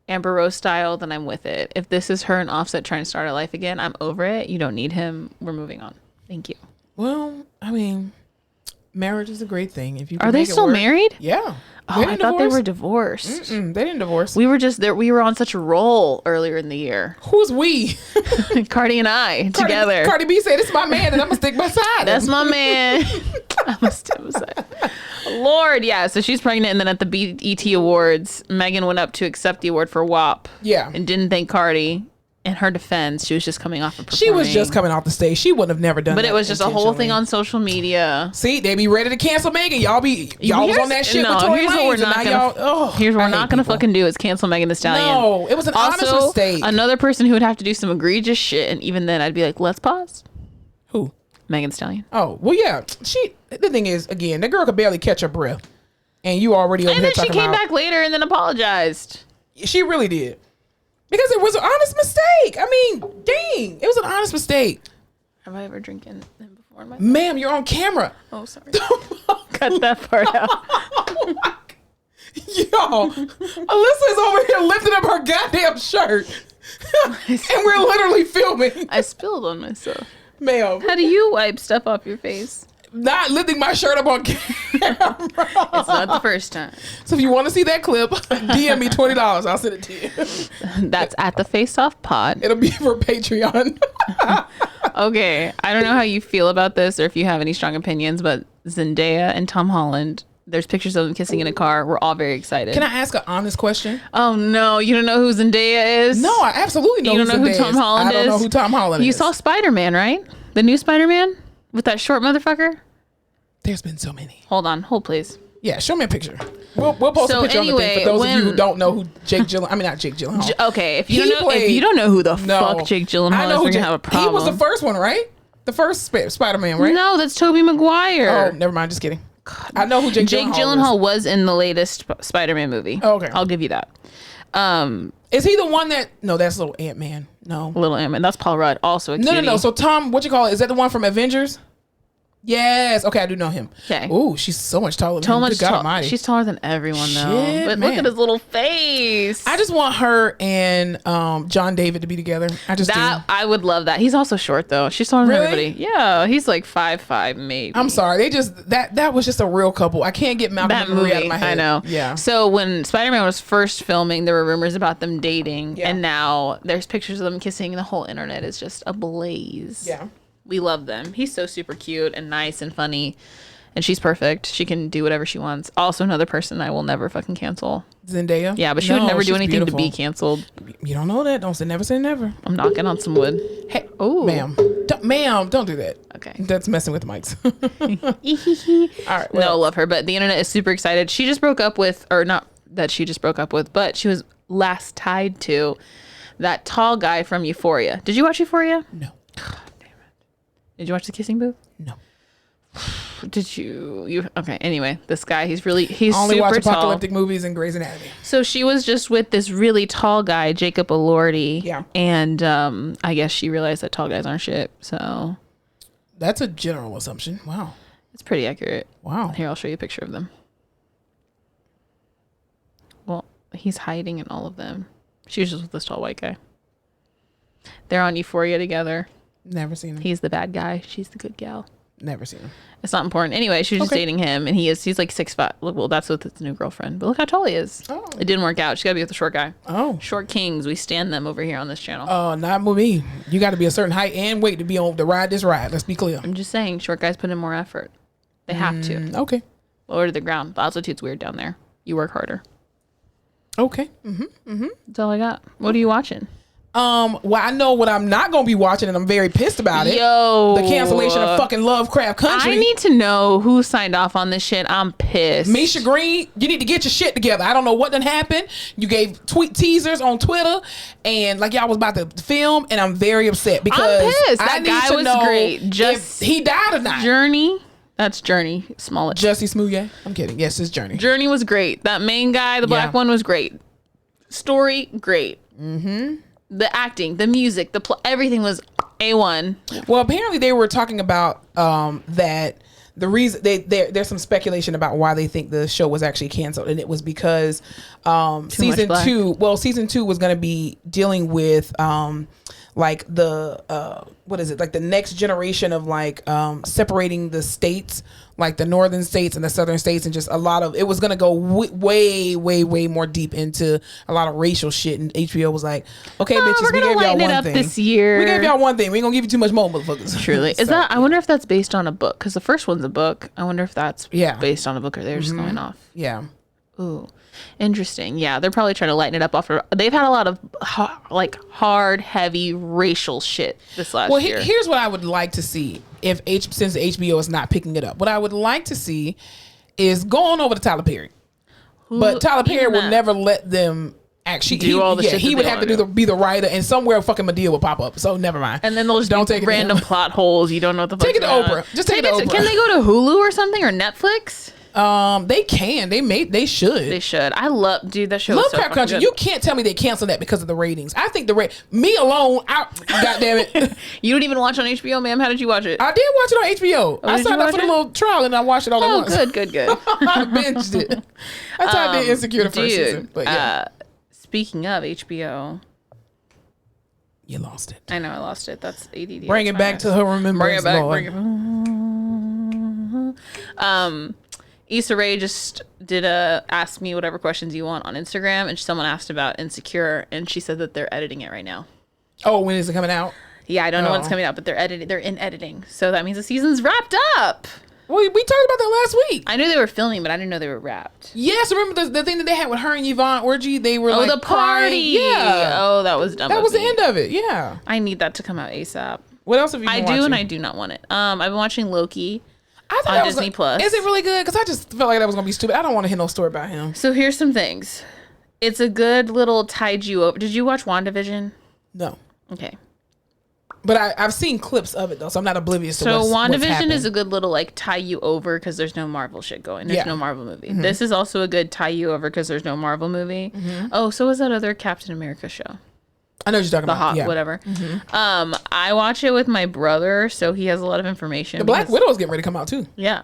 [SPEAKER 1] Amber Rose style, then I'm with it. If this is her and Offset trying to start a life again, I'm over it. You don't need him. We're moving on. Thank you.
[SPEAKER 2] Well, I mean, marriage is a great thing. If you
[SPEAKER 1] Are they still married?
[SPEAKER 2] Yeah.
[SPEAKER 1] Oh, I thought they were divorced.
[SPEAKER 2] They didn't divorce.
[SPEAKER 1] We were just there. We were on such a roll earlier in the year.
[SPEAKER 2] Who's we?
[SPEAKER 1] Cardi and I together.
[SPEAKER 2] Cardi B said, "It's my man, and I'm gonna stick beside him."
[SPEAKER 1] That's my man. I'm gonna stick beside him. Lord, yeah. So she's pregnant, and then at the BET Awards, Megan went up to accept the award for WAP.
[SPEAKER 2] Yeah.
[SPEAKER 1] And didn't thank Cardi. In her defense, she was just coming off of performing.
[SPEAKER 2] She was just coming off the stage. She wouldn't have never done that.
[SPEAKER 1] But it was just a whole thing on social media.
[SPEAKER 2] See, they be ready to cancel Megan. Y'all was on that shit with Tory Lanez, and now y'all...
[SPEAKER 1] Here's what we're not going to fucking do is cancel Megan Thee Stallion.
[SPEAKER 2] No, it was an honest mistake.
[SPEAKER 1] Another person who would have to do some egregious shit, and even then I'd be like, let's pause.
[SPEAKER 2] Who?
[SPEAKER 1] Megan Thee Stallion.
[SPEAKER 2] Oh, well, yeah. The thing is, again, that girl could barely catch her breath. And you already over here talking about...
[SPEAKER 1] And then she came back later and then apologized.
[SPEAKER 2] She really did. Because it was an honest mistake. I mean, dang. It was an honest mistake.
[SPEAKER 1] Have I ever drinking him before in my life?
[SPEAKER 2] Ma'am, you're on camera.
[SPEAKER 1] Oh, sorry. Cut that part out.
[SPEAKER 2] Yo, Alyssa's over here lifting up her goddamn shirt. And we're literally filming.
[SPEAKER 1] I spilled on myself.
[SPEAKER 2] Ma'am.
[SPEAKER 1] How do you wipe stuff off your face?
[SPEAKER 2] Not lifting my shirt up on camera.
[SPEAKER 1] It's not the first time.
[SPEAKER 2] So if you want to see that clip, DM me $20. I'll send it to you.
[SPEAKER 1] That's at the Face Off Pod.
[SPEAKER 2] It'll be for Patreon.
[SPEAKER 1] Okay. I don't know how you feel about this or if you have any strong opinions, but Zendaya and Tom Holland, there's pictures of them kissing in a car. We're all very excited.
[SPEAKER 2] Can I ask an honest question?
[SPEAKER 1] Oh, no. You don't know who Zendaya is?
[SPEAKER 2] No, I absolutely know
[SPEAKER 1] You don't know who Tom Holland is?
[SPEAKER 2] I don't know who Tom Holland is.
[SPEAKER 1] You saw Spider-Man, right? The new Spider-Man? With that short motherfucker?
[SPEAKER 2] There's been so many.
[SPEAKER 1] Hold please.
[SPEAKER 2] Yeah, show me a picture. We'll post a picture on the thing for those of you who don't know who Jake Gyllenhaal. I mean, not Jake Gyllenhaal.
[SPEAKER 1] Okay, if you don't know who the fuck Jake Gyllenhaal is, we're gonna have a problem.
[SPEAKER 2] He was the first one, right? The first Spider-Man, right?
[SPEAKER 1] No, that's Tobey Maguire.
[SPEAKER 2] Oh, never mind. Just kidding. I know who Jake
[SPEAKER 1] Gyllenhaal was in the latest Spider-Man movie.
[SPEAKER 2] Oh, okay.
[SPEAKER 1] I'll give you that.
[SPEAKER 2] Is he the one that? No, that's little Ant-Man. No,
[SPEAKER 1] Little Ant-Man. That's Paul Rudd. Also a cutie.
[SPEAKER 2] No. So Tom, what you call it? Is that the one from Avengers? Yes. Okay, I do know him.
[SPEAKER 1] Okay.
[SPEAKER 2] Ooh, she's so much taller than him. Good God Almighty.
[SPEAKER 1] She's taller than everyone though.
[SPEAKER 2] Shit,
[SPEAKER 1] But
[SPEAKER 2] man.
[SPEAKER 1] look at his little face.
[SPEAKER 2] I just want her and John David to be together. I just do.
[SPEAKER 1] I would love that. He's also short though. She's taller than
[SPEAKER 2] Really?
[SPEAKER 1] everybody. Yeah, he's like 5'5" maybe.
[SPEAKER 2] I'm sorry. They just that was just a real couple. I can't get Malcolm
[SPEAKER 1] That
[SPEAKER 2] and Marie
[SPEAKER 1] movie,
[SPEAKER 2] out of my head.
[SPEAKER 1] I know.
[SPEAKER 2] Yeah.
[SPEAKER 1] So when Spider-Man was first filming, there were rumors about them dating,
[SPEAKER 2] Yeah.
[SPEAKER 1] and now there's pictures of them kissing. The whole internet is just ablaze.
[SPEAKER 2] Yeah.
[SPEAKER 1] We love them. He's so super cute and nice and funny, and she's perfect. She can do whatever she wants. Also, another person I will never fucking cancel.
[SPEAKER 2] Zendaya.
[SPEAKER 1] Yeah, but she would never do
[SPEAKER 2] she's
[SPEAKER 1] anything
[SPEAKER 2] beautiful.
[SPEAKER 1] to be canceled.
[SPEAKER 2] You don't know that. Don't say never. Say never.
[SPEAKER 1] I'm knocking on some wood.
[SPEAKER 2] Hey,
[SPEAKER 1] Ooh.
[SPEAKER 2] ma'am, don't do that.
[SPEAKER 1] Okay.
[SPEAKER 2] That's messing with the mics. All right.
[SPEAKER 1] No, love her, but the internet is super excited. She just broke up with, or not that she just broke up with, but she was last tied to that tall guy from Euphoria. Did you watch Euphoria?
[SPEAKER 2] No.
[SPEAKER 1] Did you watch The Kissing Booth?
[SPEAKER 2] No.
[SPEAKER 1] Did you okay, anyway, this guy, he's
[SPEAKER 2] I only
[SPEAKER 1] super
[SPEAKER 2] watch
[SPEAKER 1] tall.
[SPEAKER 2] apocalyptic movies and Grey's Anatomy.
[SPEAKER 1] So she was just with this really tall guy, Jacob Elordi.
[SPEAKER 2] Yeah.
[SPEAKER 1] And I guess she realized that tall guys aren't shit. So
[SPEAKER 2] That's a general assumption. Wow.
[SPEAKER 1] it's pretty accurate.
[SPEAKER 2] Wow.
[SPEAKER 1] Here, I'll show you a picture of them. Well, he's hiding in all of them. She was just with this tall white guy. They're on Euphoria together.
[SPEAKER 2] Never seen him.
[SPEAKER 1] He's the bad guy. She's the good gal.
[SPEAKER 2] Never seen him.
[SPEAKER 1] It's not important. Anyway, she was just
[SPEAKER 2] Okay.
[SPEAKER 1] dating him, and he's like 6'5". Well, that's with his new girlfriend. But look how tall he is.
[SPEAKER 2] Oh.
[SPEAKER 1] It didn't work out. She got to be with the short guy.
[SPEAKER 2] Oh.
[SPEAKER 1] Short kings. We stand them over here on this channel.
[SPEAKER 2] Not with me. You got to be a certain height and weight to be on to ride this ride. Let's be clear.
[SPEAKER 1] I'm just saying, short guys put in more effort. They have to.
[SPEAKER 2] Okay.
[SPEAKER 1] Lower to the ground. The altitude's weird down there. You work harder.
[SPEAKER 2] Okay.
[SPEAKER 1] That's all I got. What are you watching?
[SPEAKER 2] Well, I know what I'm not gonna be watching, and I'm very pissed about it.
[SPEAKER 1] Yo.
[SPEAKER 2] The cancellation of fucking Lovecraft Country.
[SPEAKER 1] I need to know who signed off on this shit. I'm pissed.
[SPEAKER 2] Misha Green, you need to get your shit together. I don't know what done happened. You gave tweet teasers on Twitter, and like y'all was about to film, and I'm very upset because
[SPEAKER 1] I'm pissed.
[SPEAKER 2] I
[SPEAKER 1] That
[SPEAKER 2] need
[SPEAKER 1] guy
[SPEAKER 2] to
[SPEAKER 1] was
[SPEAKER 2] know
[SPEAKER 1] great. Just
[SPEAKER 2] if he died or not.
[SPEAKER 1] Journey. That's Journey. Smollett.
[SPEAKER 2] Jussie Smollett. I'm kidding. Yes, it's Journey.
[SPEAKER 1] Journey was great. That main guy, the black
[SPEAKER 2] Yeah.
[SPEAKER 1] one, was great. Story, great. The acting, the music, everything was A1.
[SPEAKER 2] Well, apparently they were talking about that the reason there's some speculation about why they think the show was actually canceled, and it was because season
[SPEAKER 1] black.
[SPEAKER 2] 2 was going to be dealing with like the what is it, like the next generation of like separating the states, like the northern states and the southern states, and just a lot of it was going to go way more deep into a lot of racial shit, and HBO was like, okay, bitches,
[SPEAKER 1] we're
[SPEAKER 2] we
[SPEAKER 1] gonna
[SPEAKER 2] gave y'all
[SPEAKER 1] lighten it
[SPEAKER 2] one
[SPEAKER 1] up
[SPEAKER 2] thing
[SPEAKER 1] this year.
[SPEAKER 2] we gave y'all one thing, we ain't gonna give you too much more, motherfuckers.
[SPEAKER 1] Truly. Is
[SPEAKER 2] So,
[SPEAKER 1] that, I wonder if that's based on a book, because the first one's a book. I wonder if that's
[SPEAKER 2] Yeah.
[SPEAKER 1] based on a book, or they're just going off.
[SPEAKER 2] yeah.
[SPEAKER 1] Ooh, interesting. Yeah, they're probably trying to lighten it up. They've had a lot of hard, heavy racial shit this last year.
[SPEAKER 2] Here's what I would like to see since HBO is not picking it up. What I would like to see is go on over to Tyler Perry. But Tyler Perry will never let them actually
[SPEAKER 1] Do all the shit that
[SPEAKER 2] he would
[SPEAKER 1] they
[SPEAKER 2] have to
[SPEAKER 1] wanna
[SPEAKER 2] be the writer, and somewhere fucking Madea will pop up. So never mind.
[SPEAKER 1] And then they'll just
[SPEAKER 2] Don't
[SPEAKER 1] be
[SPEAKER 2] take it to
[SPEAKER 1] random
[SPEAKER 2] him.
[SPEAKER 1] plot holes. You don't know what the fuck.
[SPEAKER 2] Take it to Oprah. Just take it to Oprah.
[SPEAKER 1] Can they go to Hulu or something, or Netflix?
[SPEAKER 2] They can. They should.
[SPEAKER 1] They should. I love, dude, that show is so
[SPEAKER 2] Lovecraft
[SPEAKER 1] fucking
[SPEAKER 2] Country.
[SPEAKER 1] good.
[SPEAKER 2] You can't tell me they canceled that because of the ratings. I think me alone. God damn it.
[SPEAKER 1] You don't even watch on HBO, ma'am? How did you watch it?
[SPEAKER 2] I did watch it on HBO. I
[SPEAKER 1] did you
[SPEAKER 2] signed up
[SPEAKER 1] watch
[SPEAKER 2] for the
[SPEAKER 1] it?
[SPEAKER 2] little trial and I watched it all at
[SPEAKER 1] Oh,
[SPEAKER 2] once.
[SPEAKER 1] good.
[SPEAKER 2] I binged it. That's how I did Insecure the first season. But yeah.
[SPEAKER 1] Speaking of HBO,
[SPEAKER 2] You lost it.
[SPEAKER 1] I know I lost it. That's ADD.
[SPEAKER 2] Bring it back to her remembrance, Lord.
[SPEAKER 1] Issa Rae just did ask me whatever questions you want on Instagram, and someone asked about Insecure, and she said that they're editing it right now.
[SPEAKER 2] Oh, when is it coming out?
[SPEAKER 1] Yeah, I don't know when
[SPEAKER 2] Oh.
[SPEAKER 1] it's coming out, but they're editing. They're in editing, so that means the season's wrapped up.
[SPEAKER 2] Well, we talked about that last week.
[SPEAKER 1] I knew they were filming, but I didn't know they were wrapped.
[SPEAKER 2] Yes, remember the thing that they had with her and Yvonne Orgy? They were like
[SPEAKER 1] the party.
[SPEAKER 2] crying. Yeah.
[SPEAKER 1] Oh, that was dumb.
[SPEAKER 2] That
[SPEAKER 1] of
[SPEAKER 2] was the
[SPEAKER 1] me.
[SPEAKER 2] end of it. Yeah.
[SPEAKER 1] I need that to come out ASAP.
[SPEAKER 2] What else have you been
[SPEAKER 1] I
[SPEAKER 2] watching?
[SPEAKER 1] do and I do not want it. I've been watching Loki
[SPEAKER 2] I thought
[SPEAKER 1] on
[SPEAKER 2] that was
[SPEAKER 1] Disney Plus.
[SPEAKER 2] Is it really good? Because I just felt like that was going to be stupid. I don't want to hear no story about him.
[SPEAKER 1] So here's some things. It's a good little tide you over. Did you watch WandaVision?
[SPEAKER 2] No.
[SPEAKER 1] Okay.
[SPEAKER 2] But I've seen clips of it though, so I'm not oblivious to
[SPEAKER 1] so
[SPEAKER 2] what's
[SPEAKER 1] WandaVision
[SPEAKER 2] happened.
[SPEAKER 1] is a good little like tie you over because there's no Marvel shit going. There's
[SPEAKER 2] Yeah.
[SPEAKER 1] no Marvel movie. This is also a good tie you over because there's no Marvel movie. Oh, so is that other Captain America show?
[SPEAKER 2] I know what you're talking
[SPEAKER 1] The
[SPEAKER 2] about.
[SPEAKER 1] Hot,
[SPEAKER 2] Yeah.
[SPEAKER 1] whatever. I watch it with my brother, so he has a lot of information.
[SPEAKER 2] The Black Widow is getting ready to come out too.
[SPEAKER 1] Yeah.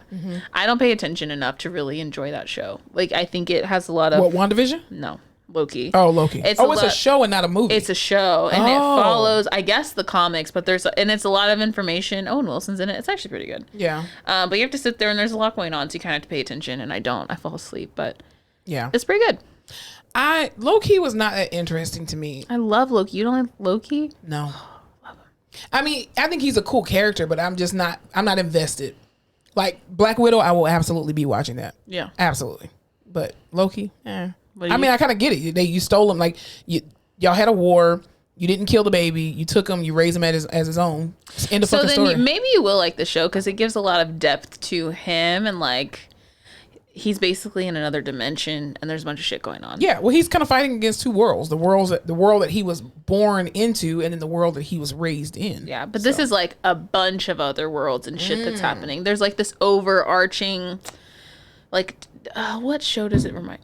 [SPEAKER 1] I don't pay attention enough to really enjoy that show. Like, I think it has a lot of...
[SPEAKER 2] What, WandaVision?
[SPEAKER 1] No, Loki.
[SPEAKER 2] Oh, Loki.
[SPEAKER 1] It's
[SPEAKER 2] It's a show and not a movie.
[SPEAKER 1] It's a show, and it
[SPEAKER 2] Oh.
[SPEAKER 1] follows, I guess, the comics, but and it's a lot of information. Owen Wilson's in it. It's actually pretty good.
[SPEAKER 2] Yeah.
[SPEAKER 1] But you have to sit there, and there's a lot going on, so you kind of have to pay attention, and I don't. I fall asleep, but
[SPEAKER 2] Yeah.
[SPEAKER 1] it's pretty good.
[SPEAKER 2] Loki was not that interesting to me.
[SPEAKER 1] I love Loki. You don't like Loki?
[SPEAKER 2] No. I mean, I think he's a cool character, but I'm not invested. Like Black Widow, I will absolutely be watching that.
[SPEAKER 1] Yeah.
[SPEAKER 2] Absolutely. But Loki,
[SPEAKER 1] What do
[SPEAKER 2] I
[SPEAKER 1] you-
[SPEAKER 2] mean, I kind of get it. You stole him. Like y'all had a war. You didn't kill the baby. You took him. You raised him as his own. End of
[SPEAKER 1] So
[SPEAKER 2] fucking
[SPEAKER 1] then
[SPEAKER 2] story.
[SPEAKER 1] maybe you will like the show because it gives a lot of depth to him, and like he's basically in another dimension, and there's a bunch of shit going on.
[SPEAKER 2] Yeah, well, he's kind of fighting against two worlds: the world that he was born into, and then the world that he was raised in.
[SPEAKER 1] Yeah, but this is like a bunch of other worlds and shit that's happening. There's like this overarching, like, what show does it remind?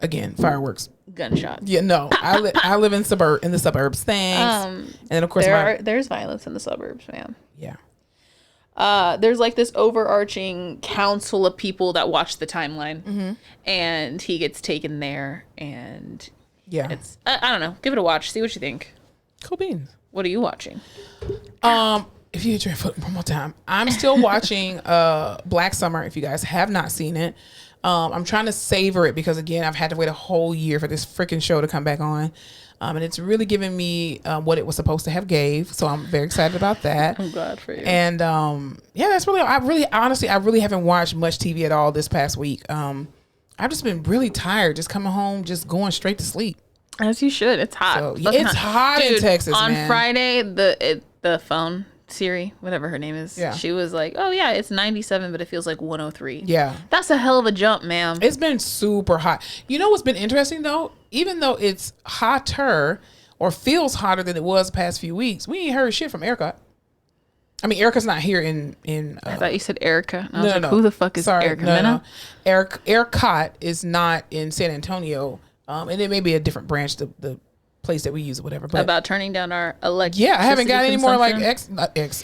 [SPEAKER 2] Again, fireworks.
[SPEAKER 1] Gunshots.
[SPEAKER 2] Yeah, no, I live in the suburbs. Thanks. And then of course
[SPEAKER 1] There's violence in the suburbs, man.
[SPEAKER 2] yeah.
[SPEAKER 1] There's like this overarching council of people that watch the timeline, and he gets taken there, and
[SPEAKER 2] Yeah.
[SPEAKER 1] it's I don't know. Give it a watch. See what you think.
[SPEAKER 2] Cool beans.
[SPEAKER 1] What are you watching?
[SPEAKER 2] If you drink one more time, I'm still watching Black Summer. If you guys have not seen it, I'm trying to savor it because again, I've had to wait a whole year for this freaking show to come back on, and it's really giving me what it was supposed to have gave. So I'm very excited about that.
[SPEAKER 1] I'm glad for you.
[SPEAKER 2] And yeah, that's really. I really haven't watched much TV at all this past week. I've just been really tired, just coming home, just going straight to sleep.
[SPEAKER 1] As you should. It's hot.
[SPEAKER 2] So,
[SPEAKER 1] Fucking
[SPEAKER 2] it's hot in
[SPEAKER 1] Dude,
[SPEAKER 2] Texas,
[SPEAKER 1] on
[SPEAKER 2] man.
[SPEAKER 1] Friday, the phone Siri, whatever her name is,
[SPEAKER 2] Yeah.
[SPEAKER 1] she was like, "Oh yeah, it's 97, but it feels like 103."
[SPEAKER 2] Yeah.
[SPEAKER 1] That's a hell of a jump, ma'am.
[SPEAKER 2] It's been super hot. You know what's been interesting though? Even though it's hotter or feels hotter than it was the past few weeks, we ain't heard shit from Erica. I mean, Erica's not here in
[SPEAKER 1] I thought you said Erica. And I was like, who the fuck is Erica?
[SPEAKER 2] No,
[SPEAKER 1] Mena?
[SPEAKER 2] no. ERCOT is not in San Antonio. And it may be a different branch, the place that we use or whatever. But
[SPEAKER 1] About turning down our electricity.
[SPEAKER 2] yeah, I haven't got any more like
[SPEAKER 1] consumption.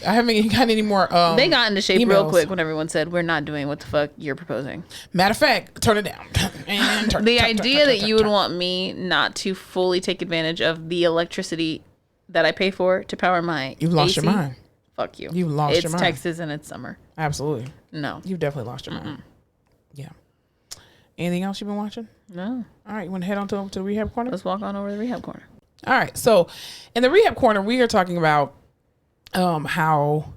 [SPEAKER 2] I haven't got any more
[SPEAKER 1] They got into shape real
[SPEAKER 2] emails.
[SPEAKER 1] quick when everyone said we're not doing what the fuck you're proposing.
[SPEAKER 2] Matter of fact, turn it down. And
[SPEAKER 1] The idea that you would want me not to fully take advantage of the electricity that I pay for to power my
[SPEAKER 2] You've lost
[SPEAKER 1] AC,
[SPEAKER 2] your mind.
[SPEAKER 1] Fuck you.
[SPEAKER 2] You've lost your mind.
[SPEAKER 1] It's Texas and it's summer.
[SPEAKER 2] Absolutely.
[SPEAKER 1] No.
[SPEAKER 2] You've definitely lost your mind. Yeah. Anything else you've been watching?
[SPEAKER 1] No.
[SPEAKER 2] All right, you want to head on to the rehab corner?
[SPEAKER 1] Let's walk on over to the rehab corner.
[SPEAKER 2] All right, so in the rehab corner, we are talking about how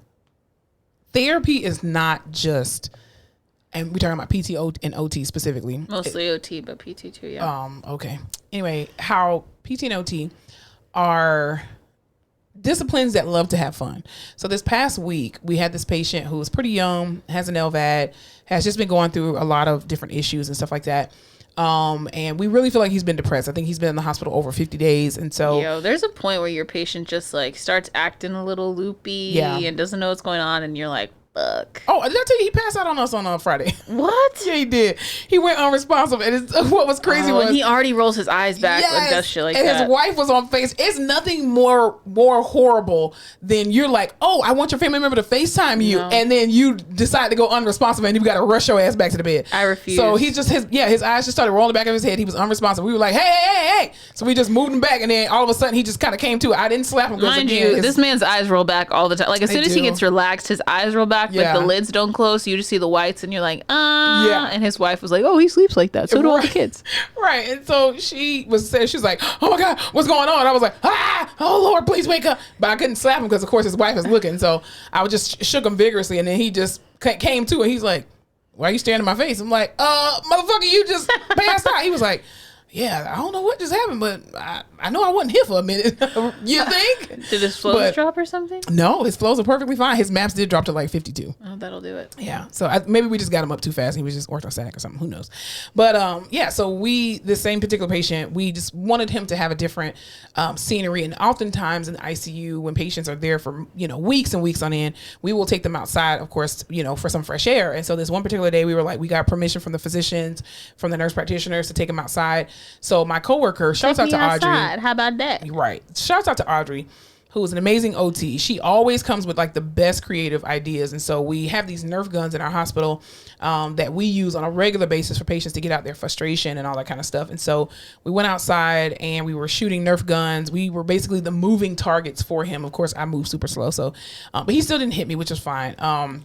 [SPEAKER 2] therapy is not just, and we're talking about PTO and OT specifically.
[SPEAKER 1] Mostly OT, but PT too, yeah.
[SPEAKER 2] Okay. Anyway, how PT and OT are disciplines that love to have fun. So this past week, we had this patient who was pretty young, has an LVAD, has just been going through a lot of different issues and stuff like that. And we really feel like he's been depressed. I think he's been in the hospital over 50 days. And so
[SPEAKER 1] Yo, there's a point where your patient just like starts acting a little loopy and doesn't know what's going on, and you're like, fuck.
[SPEAKER 2] Oh, did I tell you he passed out on us on Friday?
[SPEAKER 1] What?
[SPEAKER 2] Yeah, he did. He went unresponsive. And what was crazy was
[SPEAKER 1] and he already rolls his eyes back and does shit like
[SPEAKER 2] and
[SPEAKER 1] that.
[SPEAKER 2] his wife was on face. It's nothing more horrible than you're like, oh, I want your family member to FaceTime you, and then you decide to go unresponsive, and you got to rush your ass back to the bed.
[SPEAKER 1] I refuse.
[SPEAKER 2] So he just his eyes just started rolling back of his head. He was unresponsive. We were like, hey. So we just moved him back, and then all of a sudden he just kind of came to. I didn't slap him.
[SPEAKER 1] Mind you, this man's eyes roll back all the time. Like as soon as he gets relaxed, his eyes roll back, but the lids don't close. So you just see the whites, and you're like, yeah. And his wife was like, oh, he sleeps like that. So do all the kids.
[SPEAKER 2] Right. And so she was like, oh my God, what's going on? I was like, oh Lord, please wake up. But I couldn't slap him because of course his wife is looking. So I just shook him vigorously, and then he just came to, and he's like, why are you staring at my face? I'm like, motherfucker, you just passed out. He was like, yeah, I don't know what just happened, but I I know I wasn't here for a minute. You think?
[SPEAKER 1] Did his flows drop or something?
[SPEAKER 2] No, his flows are perfectly fine. His maps did drop to like 52.
[SPEAKER 1] Oh, that'll do it.
[SPEAKER 2] Yeah. So maybe we just got him up too fast. He was just orthostatic or something. Who knows? But yeah. So this same particular patient, we just wanted him to have a different scenery. And oftentimes in the ICU, when patients are there for weeks and weeks on end, we will take them outside, of course, for some fresh air. And so this one particular day, we were like, we got permission from the physicians, from the nurse practitioners to take him outside. So my coworker, shouts out to Audrey.
[SPEAKER 1] How about that?
[SPEAKER 2] Right. Shouts out to Audrey, who is an amazing OT. She always comes with like the best creative ideas. And so we have these Nerf guns in our hospital that we use on a regular basis for patients to get out their frustration and all that kind of stuff. And so we went outside and we were shooting Nerf guns. We were basically the moving targets for him. Of course, I move super slow. So, but he still didn't hit me, which was fine.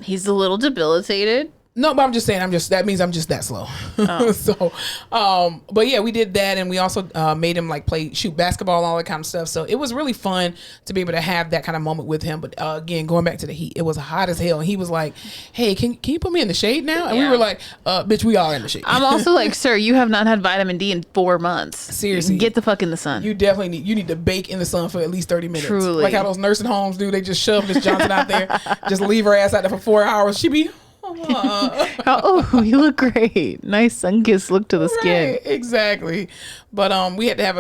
[SPEAKER 1] He's a little debilitated.
[SPEAKER 2] No, but I'm just saying, that means I'm just that slow. Oh. So, but yeah, we did that. And we also made him like shoot basketball and all that kind of stuff. So it was really fun to be able to have that kind of moment with him. But again, going back to the heat, it was hot as hell. And he was like, hey, can you put me in the shade now? And we were like, bitch, we are in the shade.
[SPEAKER 1] I'm also like, sir, you have not had vitamin D in 4 months.
[SPEAKER 2] Seriously.
[SPEAKER 1] Get the fuck in the sun.
[SPEAKER 2] You definitely need to bake in the sun for at least 30 minutes.
[SPEAKER 1] Truly.
[SPEAKER 2] Like how those nursing homes do. They just shove Miss Johnson out there, just leave her ass out there for 4 hours. She be...
[SPEAKER 1] Oh, you look great. Nice sun-kissed look to the skin.
[SPEAKER 2] Right, exactly. But we had to have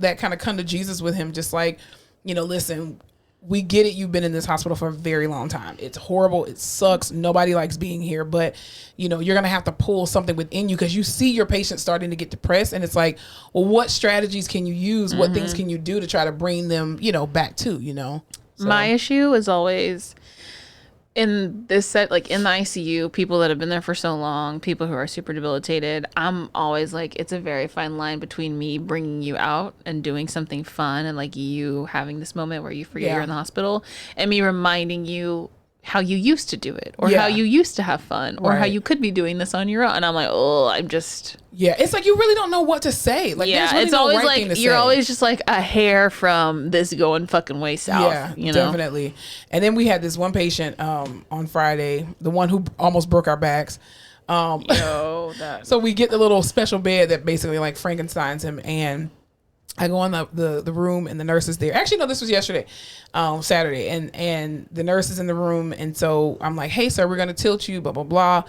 [SPEAKER 2] that kind of come to Jesus with him, just like, listen, we get it. You've been in this hospital for a very long time. It's horrible. It sucks. Nobody likes being here, but you're going to have to pull something within you because you see your patients starting to get depressed. And it's like, well, what strategies can you use? What things can you do to try to bring them, back to, So.
[SPEAKER 1] My issue is always in this set, like in the ICU, people that have been there for so long, people who are super debilitated, I'm always like, it's a very fine line between me bringing you out and doing something fun and like you having this moment where you forget you're in the hospital and me reminding you how you used to do it or how you used to have fun or how you could be doing this on your own. And I'm like,
[SPEAKER 2] it's like you really don't know what to say. Like, there's really
[SPEAKER 1] it's
[SPEAKER 2] no
[SPEAKER 1] always
[SPEAKER 2] right
[SPEAKER 1] like
[SPEAKER 2] thing to
[SPEAKER 1] you're
[SPEAKER 2] say.
[SPEAKER 1] Always just like a hair from this going fucking way south.
[SPEAKER 2] Yeah, definitely. And then we had this one patient on Friday, the one who almost broke our backs. So we get the little special bed that basically like Frankenstein's him, and I go in the room and the nurse is there. Actually, no, this was yesterday, Saturday, and the nurse is in the room, and so I'm like, hey, sir, we're gonna tilt you, blah blah blah.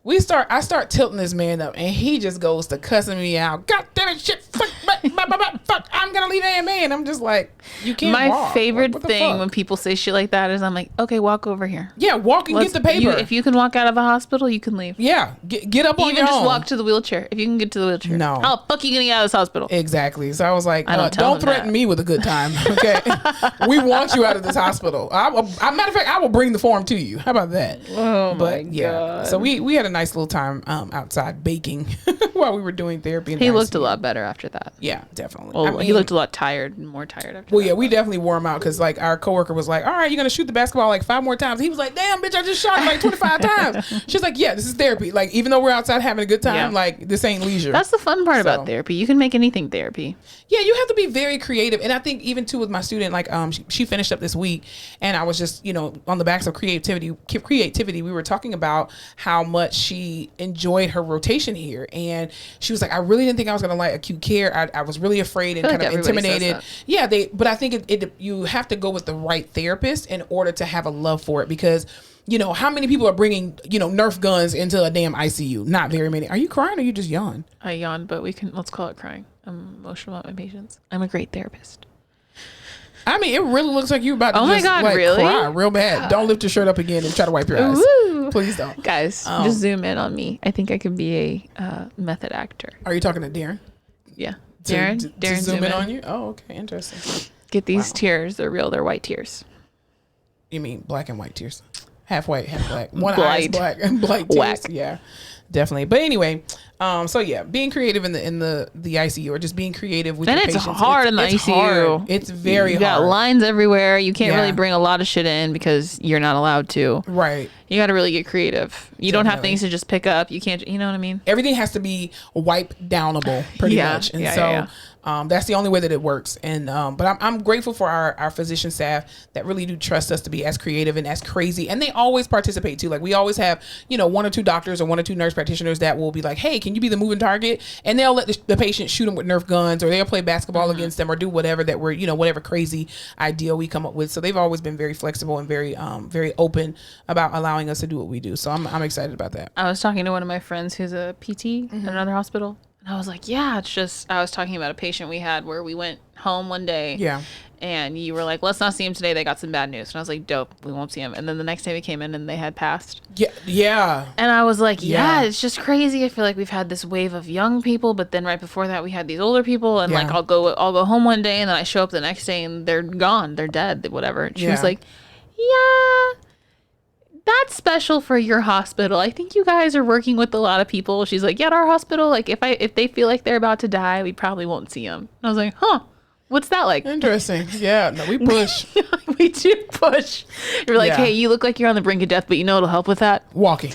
[SPEAKER 2] I start tilting this man up, and he just goes to cussing me out. God damn it, shit, fuck, fuck, I'm gonna leave AMA. And I'm just like, you can't
[SPEAKER 1] My
[SPEAKER 2] walk.
[SPEAKER 1] favorite
[SPEAKER 2] what
[SPEAKER 1] thing when people say shit like that is I'm like, okay, walk over here.
[SPEAKER 2] Yeah, walk and get the paper.
[SPEAKER 1] If you can walk out of a hospital, you can leave.
[SPEAKER 2] Yeah, get up on your own.
[SPEAKER 1] Even just walk to the wheelchair. If you can get to the wheelchair.
[SPEAKER 2] No.
[SPEAKER 1] How the fuck are you gonna get out of this hospital?
[SPEAKER 2] Exactly. So I was like,
[SPEAKER 1] don't
[SPEAKER 2] threaten me with a good time. Okay. We want you out of this hospital. Matter of fact, I will bring the form to you. How about that?
[SPEAKER 1] Oh my God.
[SPEAKER 2] So we had a nice little time outside baking while we were doing therapy.
[SPEAKER 1] He looked a lot better after that.
[SPEAKER 2] Yeah, definitely.
[SPEAKER 1] Well, he looked a lot tired, more tired after that.
[SPEAKER 2] Well, yeah, we definitely wore him out because like our coworker was like, all right, you're going to shoot the basketball like 5 more times. He was like, damn, bitch, I just shot it like 25 times. She's like, yeah, this is therapy. Like, even though we're outside having a good time, like this ain't leisure.
[SPEAKER 1] That's the fun part about therapy. You can make anything therapy.
[SPEAKER 2] Yeah, you have to be very creative. And I think even too with my student, like she finished up this week and I was just, on the backs of creativity, we were talking about how much she enjoyed her rotation here. And she was like, I really didn't think I was going to like acute care. I was really afraid and kind of intimidated. Yeah, but I think you have to go with the right therapist in order to have a love for it because how many people are bringing, Nerf guns into a damn ICU? Not very many. Are you crying or you just yawn?
[SPEAKER 1] I yawn, but let's call it crying. I'm emotional about my patients. I'm a great therapist.
[SPEAKER 2] I mean, it really looks like you're about to cry real bad. Don't lift your shirt up again and try to wipe your eyes.
[SPEAKER 1] Ooh.
[SPEAKER 2] Please don't.
[SPEAKER 1] Guys, just zoom in on me. I think I could be a method actor.
[SPEAKER 2] Are you talking to Darren?
[SPEAKER 1] Yeah. Darren,
[SPEAKER 2] to zoom in on you? Oh, okay. Interesting.
[SPEAKER 1] Get these tears. They're real. They're white tears.
[SPEAKER 2] You mean black and white tears? Half white, half black. One eye is black and black tears.
[SPEAKER 1] Whack.
[SPEAKER 2] Yeah, definitely. But anyway, so yeah, being creative in the ICU or just being creative with your patients.
[SPEAKER 1] And it's hard in the ICU.
[SPEAKER 2] Hard. It's very hard.
[SPEAKER 1] You got lines everywhere. You can't really bring a lot of shit in because you're not allowed to.
[SPEAKER 2] Right.
[SPEAKER 1] You got to really get creative. You don't have things to just pick up. You can't, you know what I mean?
[SPEAKER 2] Everything has to be wipe downable pretty much. And That's the only way that it works. And but I'm grateful for our physician staff that really do trust us to be as creative and as crazy. And they always participate too. Like we always have, one or two doctors or one or two nurse practitioners that will be like, hey, can you be the moving target? And they'll let the patient shoot them with Nerf guns, or they'll play basketball against them, or do whatever that we're, whatever crazy idea we come up with. So they've always been very flexible and very open about allowing us to do what we do. So I'm excited about that.
[SPEAKER 1] I was talking to one of my friends who's a PT at another hospital. And I was like, yeah, it's just, I was talking about a patient we had where we went home one day.
[SPEAKER 2] Yeah.
[SPEAKER 1] And you were like, let's not see him today. They got some bad news. And I was like, dope. We won't see him. And then the next day we came in and they had passed.
[SPEAKER 2] Yeah. Yeah.
[SPEAKER 1] And I was like, yeah, it's just crazy. I feel like we've had this wave of young people, but then right before that we had these older people. And like, I'll go home one day and then I show up the next day and they're gone. They're dead, whatever. And she was like, yeah, that's special for your hospital. I think you guys are working with a lot of people. She's like, yeah, at our hospital, like if they feel like they're about to die, we probably won't see them. And I was like, huh, what's that like?
[SPEAKER 2] Interesting. Yeah, no, we push.
[SPEAKER 1] We do push. You're like, hey, you look like you're on the brink of death, but it'll help with that? Walking.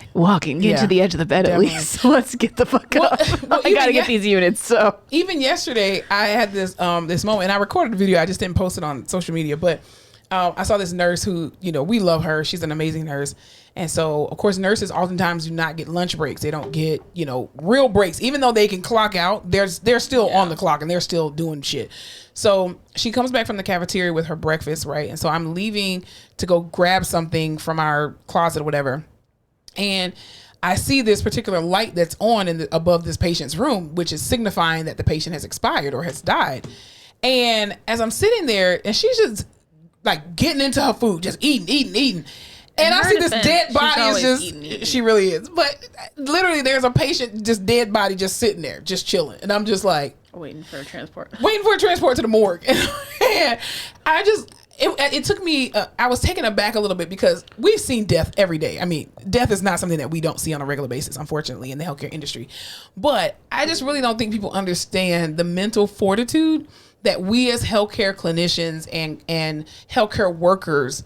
[SPEAKER 1] Get to the edge of the bed at least. So let's get the fuck up. I gotta get these units. So
[SPEAKER 2] even yesterday, I had this this moment, and I recorded a video. I just didn't post it on social media, but I saw this nurse who, we love her. She's an amazing nurse. And so, of course, nurses oftentimes do not get lunch breaks. They don't get, real breaks. Even though they can clock out, they're still on the clock and they're still doing shit. So she comes back from the cafeteria with her breakfast, right? And so I'm leaving to go grab something from our closet or whatever. And I see this particular light that's on above this patient's room, which is signifying that the patient has expired or has died. And as I'm sitting there, and she's just like getting into her food, just eating. And I see this dead body is just, eating. She really is. But literally there's a patient, just dead body, just sitting there, just chilling. And I'm just like.
[SPEAKER 1] Waiting for a transport
[SPEAKER 2] to the morgue. And I just, it took me, I was taken aback a little bit because we've seen death every day. I mean, death is not something that we don't see on a regular basis, unfortunately, in the healthcare industry. But I just really don't think people understand the mental fortitude that we as healthcare clinicians and healthcare workers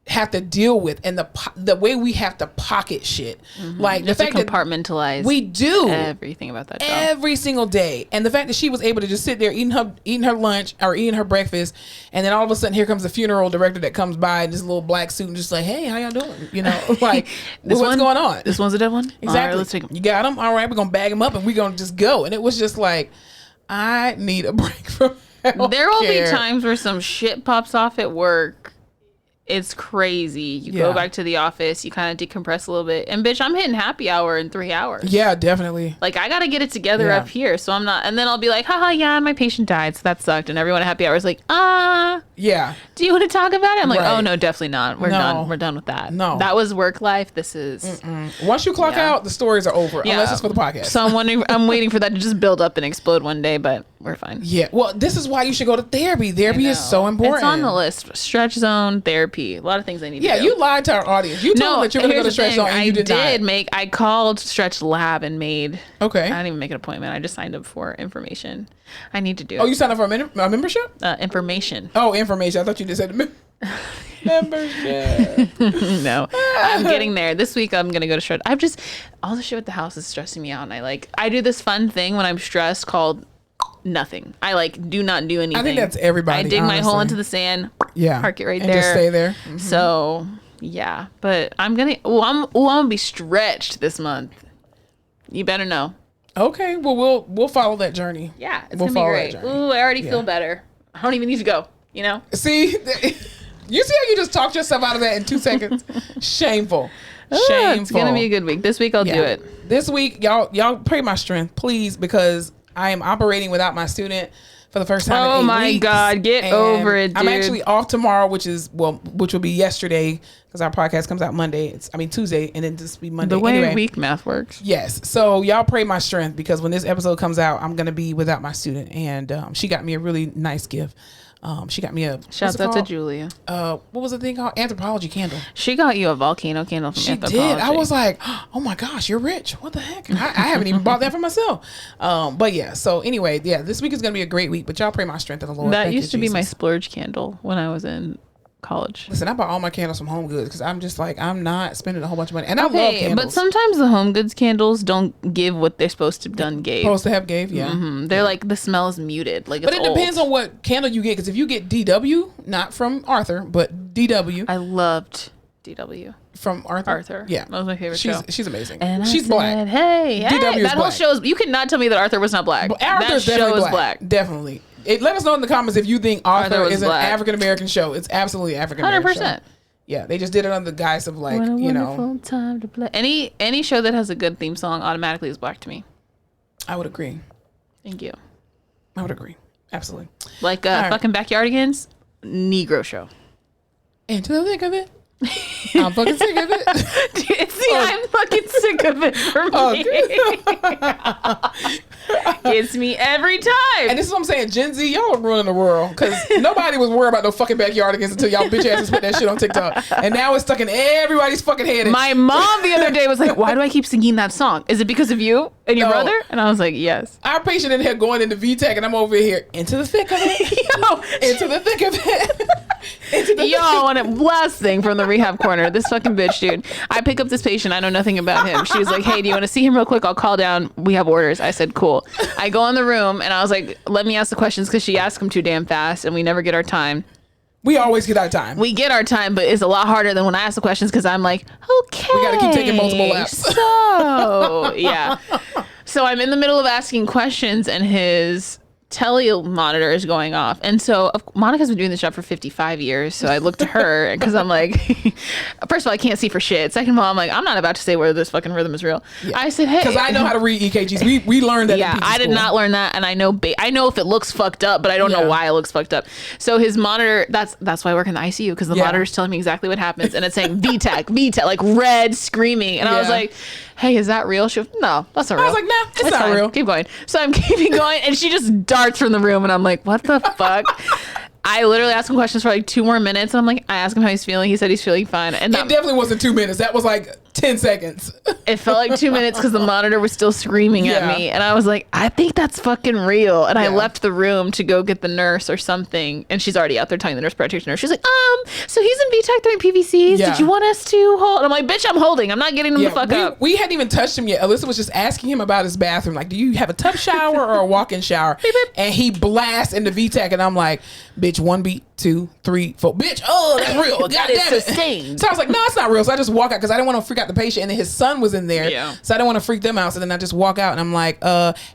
[SPEAKER 2] have to deal with, and the way we have to pocket shit, like
[SPEAKER 1] the fact that compartmentalize,
[SPEAKER 2] we do
[SPEAKER 1] everything about that job
[SPEAKER 2] every single day, and the fact that she was able to just sit there eating her lunch or eating her breakfast, and then all of a sudden here comes the funeral director that comes by in this little black suit and just like, hey, how y'all doing? Like what's going on?
[SPEAKER 1] This one's a dead one.
[SPEAKER 2] Exactly.
[SPEAKER 1] All right, let's take him.
[SPEAKER 2] You got him. All right, we're gonna bag him up and we're gonna just go. And it was just like, I need a break from healthcare.
[SPEAKER 1] There will be times where some shit pops off at work. It's crazy. You go back to the office, you kind of decompress a little bit. And bitch, I'm hitting happy hour in 3 hours.
[SPEAKER 2] Yeah, definitely.
[SPEAKER 1] Like, I got to get it together up here. So I'm not, and then I'll be like, haha, yeah, my patient died. So that sucked. And everyone at happy hour is like, yeah. Do you want to talk about it? I'm like, oh, no, definitely not. We're done. We're done with that. No. That was work life. This is.
[SPEAKER 2] Once you clock out, the stories are over. Yeah. Unless it's for the podcast.
[SPEAKER 1] So I'm waiting for that to just build up and explode one day, but we're fine.
[SPEAKER 2] Yeah. Well, this is why you should go to therapy. Therapy is so important.
[SPEAKER 1] It's on the list. Stretch zone, therapy. A lot of things I need to do.
[SPEAKER 2] Yeah, you lied to our audience. You told them that you were going to go to Stretch Zone and you did not.
[SPEAKER 1] I called Stretch Lab and made.
[SPEAKER 2] Okay.
[SPEAKER 1] I didn't even make an appointment. I just signed up for information. I need to do it.
[SPEAKER 2] Oh, you signed up for a membership?
[SPEAKER 1] Information.
[SPEAKER 2] Oh, information. I thought you just said membership.
[SPEAKER 1] No, I'm getting there. This week I'm going to go to Stretch. All the shit with the house is stressing me out. And I do this fun thing when I'm stressed called nothing. I do not do anything.
[SPEAKER 2] I think that's everybody.
[SPEAKER 1] I dig my hole into the sand.
[SPEAKER 2] Yeah.
[SPEAKER 1] Park it right
[SPEAKER 2] and
[SPEAKER 1] there.
[SPEAKER 2] Just stay there.
[SPEAKER 1] Mm-hmm. So yeah, but I'm gonna be stretched this month. You better know.
[SPEAKER 2] Okay. Well, we'll follow that journey.
[SPEAKER 1] Yeah, it's gonna be great. Ooh, I already feel better. I don't even need to go.
[SPEAKER 2] See, you see how you just talked yourself out of that in 2 seconds? Shameful. Shameful.
[SPEAKER 1] It's gonna be a good week. This week I'll do it.
[SPEAKER 2] This week, y'all pray my strength, please, because I am operating without my student for the first time in 8 weeks.
[SPEAKER 1] Oh my God, get over it, dude.
[SPEAKER 2] I'm actually off tomorrow, which will be yesterday, because our podcast comes out Tuesday, and then just be Monday.
[SPEAKER 1] The way week math works.
[SPEAKER 2] Yes. So y'all pray my strength, because when this episode comes out, I'm going to be without my student. And she got me a really nice gift. She got me a
[SPEAKER 1] shout out to Julia.
[SPEAKER 2] What was the thing called? Anthropology candle.
[SPEAKER 1] She got you a volcano candle from Anthropology.
[SPEAKER 2] She did. I was like, oh my gosh, you're rich. What the heck? I haven't even bought that for myself. But yeah. So anyway, this week is gonna be a great week. But y'all pray my strength in the Lord.
[SPEAKER 1] That used to be my splurge candle when I was in college.
[SPEAKER 2] Listen, I bought all my candles from Home Goods because I'm just like, I'm not spending a whole bunch of money. And I love candles.
[SPEAKER 1] But sometimes the Home Goods candles don't give what they're supposed to gave.
[SPEAKER 2] Supposed to have gave, yeah.
[SPEAKER 1] They're like, the smell is muted. Like,
[SPEAKER 2] but
[SPEAKER 1] it's
[SPEAKER 2] it depends on what candle you get. Because if you get DW, not from Arthur, but DW.
[SPEAKER 1] I loved DW.
[SPEAKER 2] From Arthur? Yeah.
[SPEAKER 1] That was my favorite show.
[SPEAKER 2] She's amazing.
[SPEAKER 1] And
[SPEAKER 2] she's black.
[SPEAKER 1] Hey,
[SPEAKER 2] DW is
[SPEAKER 1] that whole
[SPEAKER 2] black.
[SPEAKER 1] show is, you cannot tell me that Arthur was not black.
[SPEAKER 2] Arthur's
[SPEAKER 1] that show is black.
[SPEAKER 2] Definitely. Let us know in the comments if you think Arthur is
[SPEAKER 1] black.
[SPEAKER 2] an African-American show. It's absolutely African-American
[SPEAKER 1] 100%.
[SPEAKER 2] show. Yeah, they just did it under the guise of like,
[SPEAKER 1] What a
[SPEAKER 2] you know.
[SPEAKER 1] wonderful time to play. Any show that has a good theme song automatically is black to me.
[SPEAKER 2] I would agree.
[SPEAKER 1] Thank you.
[SPEAKER 2] I would agree. Absolutely.
[SPEAKER 1] Like fucking Backyardigans, Negro show.
[SPEAKER 2] Into the thick of it. I'm fucking sick of it.
[SPEAKER 1] See, I'm fucking sick of it for me. Gets me every time.
[SPEAKER 2] And this is what I'm saying. Gen Z, y'all are ruining the world. Because nobody was worried about no fucking Backyardigans until y'all bitch asses put that shit on TikTok. And now it's stuck in everybody's fucking head.
[SPEAKER 1] My mom the other day was like, why do I keep singing that song? Is it because of you and your brother? And I was like, yes.
[SPEAKER 2] Our patient in here going into VTech and I'm over here into the thick of it. Into the thick of it.
[SPEAKER 1] And a last thing from the rehab corner, this fucking bitch, dude. I pick up this patient. I know nothing about him. She was like, hey, do you want to see him real quick? I'll call down. We have orders. I said, cool. I go in the room and I was like, let me ask the questions because she asked them too damn fast and we never get our time.
[SPEAKER 2] We always get our time.
[SPEAKER 1] We get our time, but it's a lot harder than when I ask the questions because I'm like, okay.
[SPEAKER 2] We got to keep taking multiple laps.
[SPEAKER 1] So, yeah. So I'm in the middle of asking questions and his tele monitor is going off. And so Monica's been doing this job for 55 years. So I look to her because I'm like, first of all, I can't see for shit. Second of all, I'm like, I'm not about to say whether this fucking rhythm is real. Yeah. I said, hey.
[SPEAKER 2] Because I know how to read EKGs. We learned that.
[SPEAKER 1] Yeah, I did not learn that. And I know if it looks fucked up, but I don't know why it looks fucked up. So his monitor, that's why I work in the ICU because the monitor is telling me exactly what happens. And it's saying VTech, like red screaming. And I was like, hey, is that real? She was, no, that's not real.
[SPEAKER 2] I was like, nah, it's not
[SPEAKER 1] fine.
[SPEAKER 2] real.
[SPEAKER 1] Keep going. So I'm keeping going, and she just darts from the room, and I'm like, what the fuck? I literally asked him questions for like 2 more minutes. And I'm like, I asked him how he's feeling. He said he's feeling fine. And
[SPEAKER 2] it definitely wasn't 2 minutes. That was like 10 seconds.
[SPEAKER 1] It felt like 2 minutes because the monitor was still screaming at me. And I was like, I think that's fucking real. And I left the room to go get the nurse or something. And she's already out there telling the nurse practitioner. She's like, so he's in VTech doing PVCs. Yeah. Did you want us to hold? And I'm like, bitch, I'm holding. I'm not getting him the fuck up.
[SPEAKER 2] We hadn't even touched him yet. Alyssa was just asking him about his bathroom. Like, do you have a tub shower or a walk-in shower? Beep, beep. And he blasts into VTech. And I'm like, bitch, 1 beat, 2, 3, 4. Bitch, oh, that's real. God damn it.
[SPEAKER 1] Sustained.
[SPEAKER 2] So I was like, no, it's not real. So I just walk out because I didn't want to freak out the patient. And then his son was in there. Yeah. So I didn't want to freak them out. So then I just walk out and I'm like,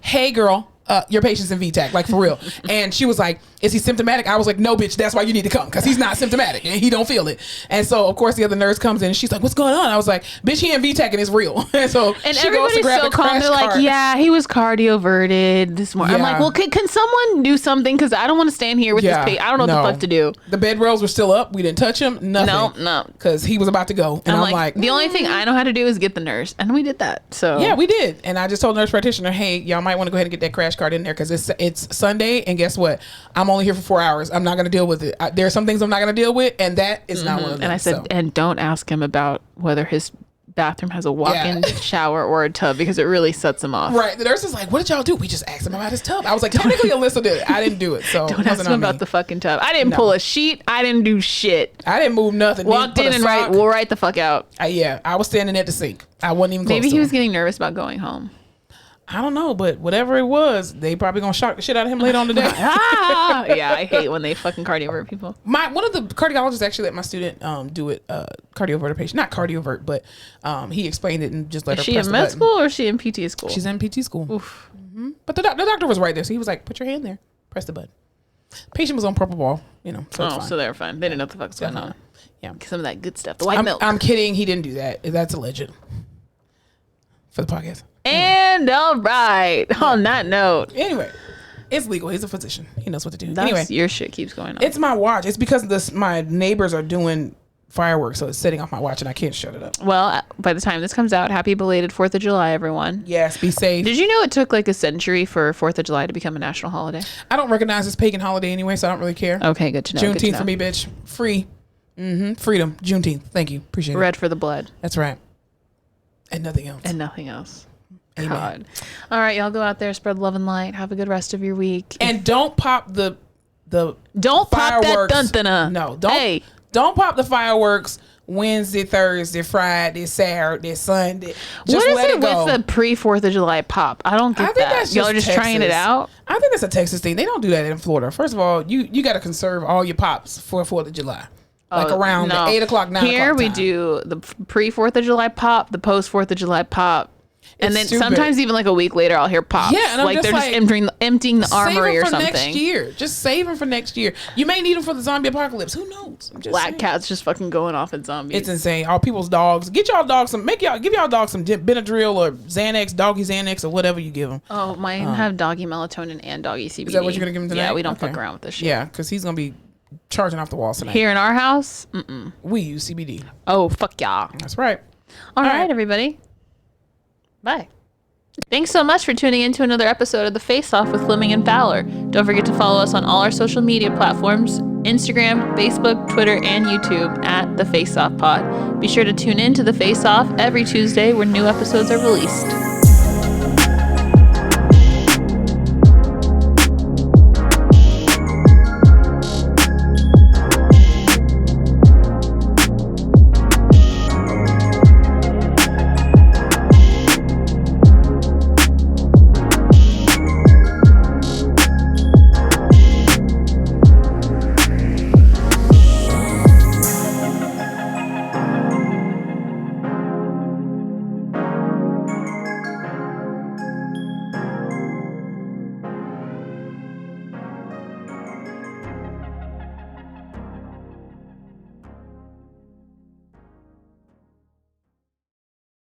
[SPEAKER 2] hey, girl. Your patient's in VTech, like for real. And she was like, is he symptomatic? I was like, no, bitch, that's why you need to come because he's not symptomatic and he don't feel it. And so, of course, the other nurse comes in and she's like, what's going on? I was like, bitch, he in VTech and it's real. And so she goes to grab the crash
[SPEAKER 1] They're like, yeah, he was cardioverted this morning. Yeah. I'm like, well, can someone do something? Because I don't want to stand here with this patient. I don't know what the fuck to do.
[SPEAKER 2] The bed rails were still up. We didn't touch him. Nothing.
[SPEAKER 1] No.
[SPEAKER 2] Because he was about to go. And I'm like,
[SPEAKER 1] the only thing I know how to do is get the nurse. And we did that. So
[SPEAKER 2] yeah, we did. And I just told the nurse practitioner, hey, y'all might want to go ahead and get that crash cart in there because it's Sunday, and guess what? I'm only here for 4 hours. I'm not going to deal with it. There are some things I'm not going to deal with, and that is not one of them.
[SPEAKER 1] And I said, and don't ask him about whether his bathroom has a walk-in shower or a tub because it really sets him off.
[SPEAKER 2] Right. The nurse is like, what did y'all do? We just asked him about his tub. I was like, technically Alyssa did it. I didn't do it. So
[SPEAKER 1] don't ask him about the fucking tub. I didn't pull a sheet. I didn't do shit.
[SPEAKER 2] I didn't move nothing.
[SPEAKER 1] Walked in and we'll write the fuck out.
[SPEAKER 2] I was standing at the sink. I wasn't even close
[SPEAKER 1] Maybe
[SPEAKER 2] to
[SPEAKER 1] he
[SPEAKER 2] him.
[SPEAKER 1] was getting nervous about going home.
[SPEAKER 2] I don't know, but whatever it was, they probably gonna shock the shit out of him later on today.
[SPEAKER 1] Yeah, I hate when they fucking cardiovert people.
[SPEAKER 2] One of the cardiologists actually let my student do it, cardiovert a patient, not cardiovert, but he explained it and just let her press the button.
[SPEAKER 1] Is she in med school or is she in PT school?
[SPEAKER 2] She's in PT school. Oof. Mm-hmm. But the doctor was right there, so he was like, "Put your hand there, press the button." Patient was on purple ball,
[SPEAKER 1] so they were fine. They didn't know what the fuck's going on.
[SPEAKER 2] Yeah,
[SPEAKER 1] some of that good stuff, the white milk.
[SPEAKER 2] I'm kidding. He didn't do that. That's alleged. For the podcast.
[SPEAKER 1] And all right. On that note.
[SPEAKER 2] Anyway, it's legal. He's a physician. He knows what to do.
[SPEAKER 1] Anyway, your shit keeps going on.
[SPEAKER 2] It's my watch. It's because my neighbors are doing fireworks, so it's setting off my watch and I can't shut it up.
[SPEAKER 1] Well, by the time this comes out, happy belated 4th of July, everyone.
[SPEAKER 2] Yes, be safe.
[SPEAKER 1] Did you know it took like a century for 4th of July to become a national holiday?
[SPEAKER 2] I don't recognize this pagan holiday anyway, so I don't really care.
[SPEAKER 1] Okay, good to know.
[SPEAKER 2] Juneteenth for me, bitch. Free. Freedom. Juneteenth. Thank you. Appreciate it.
[SPEAKER 1] Red for the blood.
[SPEAKER 2] That's right. And nothing else.
[SPEAKER 1] Amen. God. All right, y'all go out there, spread love and light. Have a good rest of your week.
[SPEAKER 2] And don't pop the
[SPEAKER 1] don't
[SPEAKER 2] fireworks.
[SPEAKER 1] Pop that dun-dun-dun.
[SPEAKER 2] No, don't.
[SPEAKER 1] Hey,
[SPEAKER 2] Don't pop the fireworks Wednesday, Thursday, Friday, Saturday, Sunday. Just
[SPEAKER 1] what is
[SPEAKER 2] let
[SPEAKER 1] it
[SPEAKER 2] go.
[SPEAKER 1] with the pre-4th of July pop? I don't get that.
[SPEAKER 2] That's
[SPEAKER 1] Y'all are just trying it
[SPEAKER 2] Texas.
[SPEAKER 1] out?
[SPEAKER 2] I think that's a Texas thing. They don't do that in Florida. First of all, you got to conserve all your pops for 4th of July. Like around the 8 o'clock, 9 o'clock
[SPEAKER 1] Here we
[SPEAKER 2] time.
[SPEAKER 1] do the pre-4th of July pop, the post-4th of July pop. And then
[SPEAKER 2] stupid.
[SPEAKER 1] sometimes even like a week later, I'll hear pops.
[SPEAKER 2] Yeah, and I'm
[SPEAKER 1] like
[SPEAKER 2] just
[SPEAKER 1] they're
[SPEAKER 2] like,
[SPEAKER 1] just emptying the armory
[SPEAKER 2] Save
[SPEAKER 1] or
[SPEAKER 2] them for
[SPEAKER 1] something.
[SPEAKER 2] next year. Just save them for next year. You may need them for the zombie apocalypse. Who knows? I'm just
[SPEAKER 1] Black
[SPEAKER 2] saying.
[SPEAKER 1] cats just fucking going off at zombies.
[SPEAKER 2] It's insane. All people's dogs. Get y'all dogs some. Give y'all dogs some Benadryl or Xanax, doggy Xanax or whatever you give them.
[SPEAKER 1] Oh, mine have doggy melatonin and doggy CBD.
[SPEAKER 2] Is that what you're gonna give him tonight?
[SPEAKER 1] Yeah, we don't
[SPEAKER 2] Okay.
[SPEAKER 1] fuck around with this shit.
[SPEAKER 2] Yeah, because he's gonna be charging off the walls tonight.
[SPEAKER 1] Here in our house,
[SPEAKER 2] We use CBD.
[SPEAKER 1] oh fuck y'all.
[SPEAKER 2] That's right.
[SPEAKER 1] All right,
[SPEAKER 2] right.
[SPEAKER 1] everybody. Bye. Thanks so much for tuning in to another episode of The Face Off with Fleming and Fowler. Don't forget to follow us on all our social media platforms, Instagram, Facebook, Twitter, and YouTube at The Face Off Pod. Be sure to tune in to The Face Off every Tuesday where new episodes are released.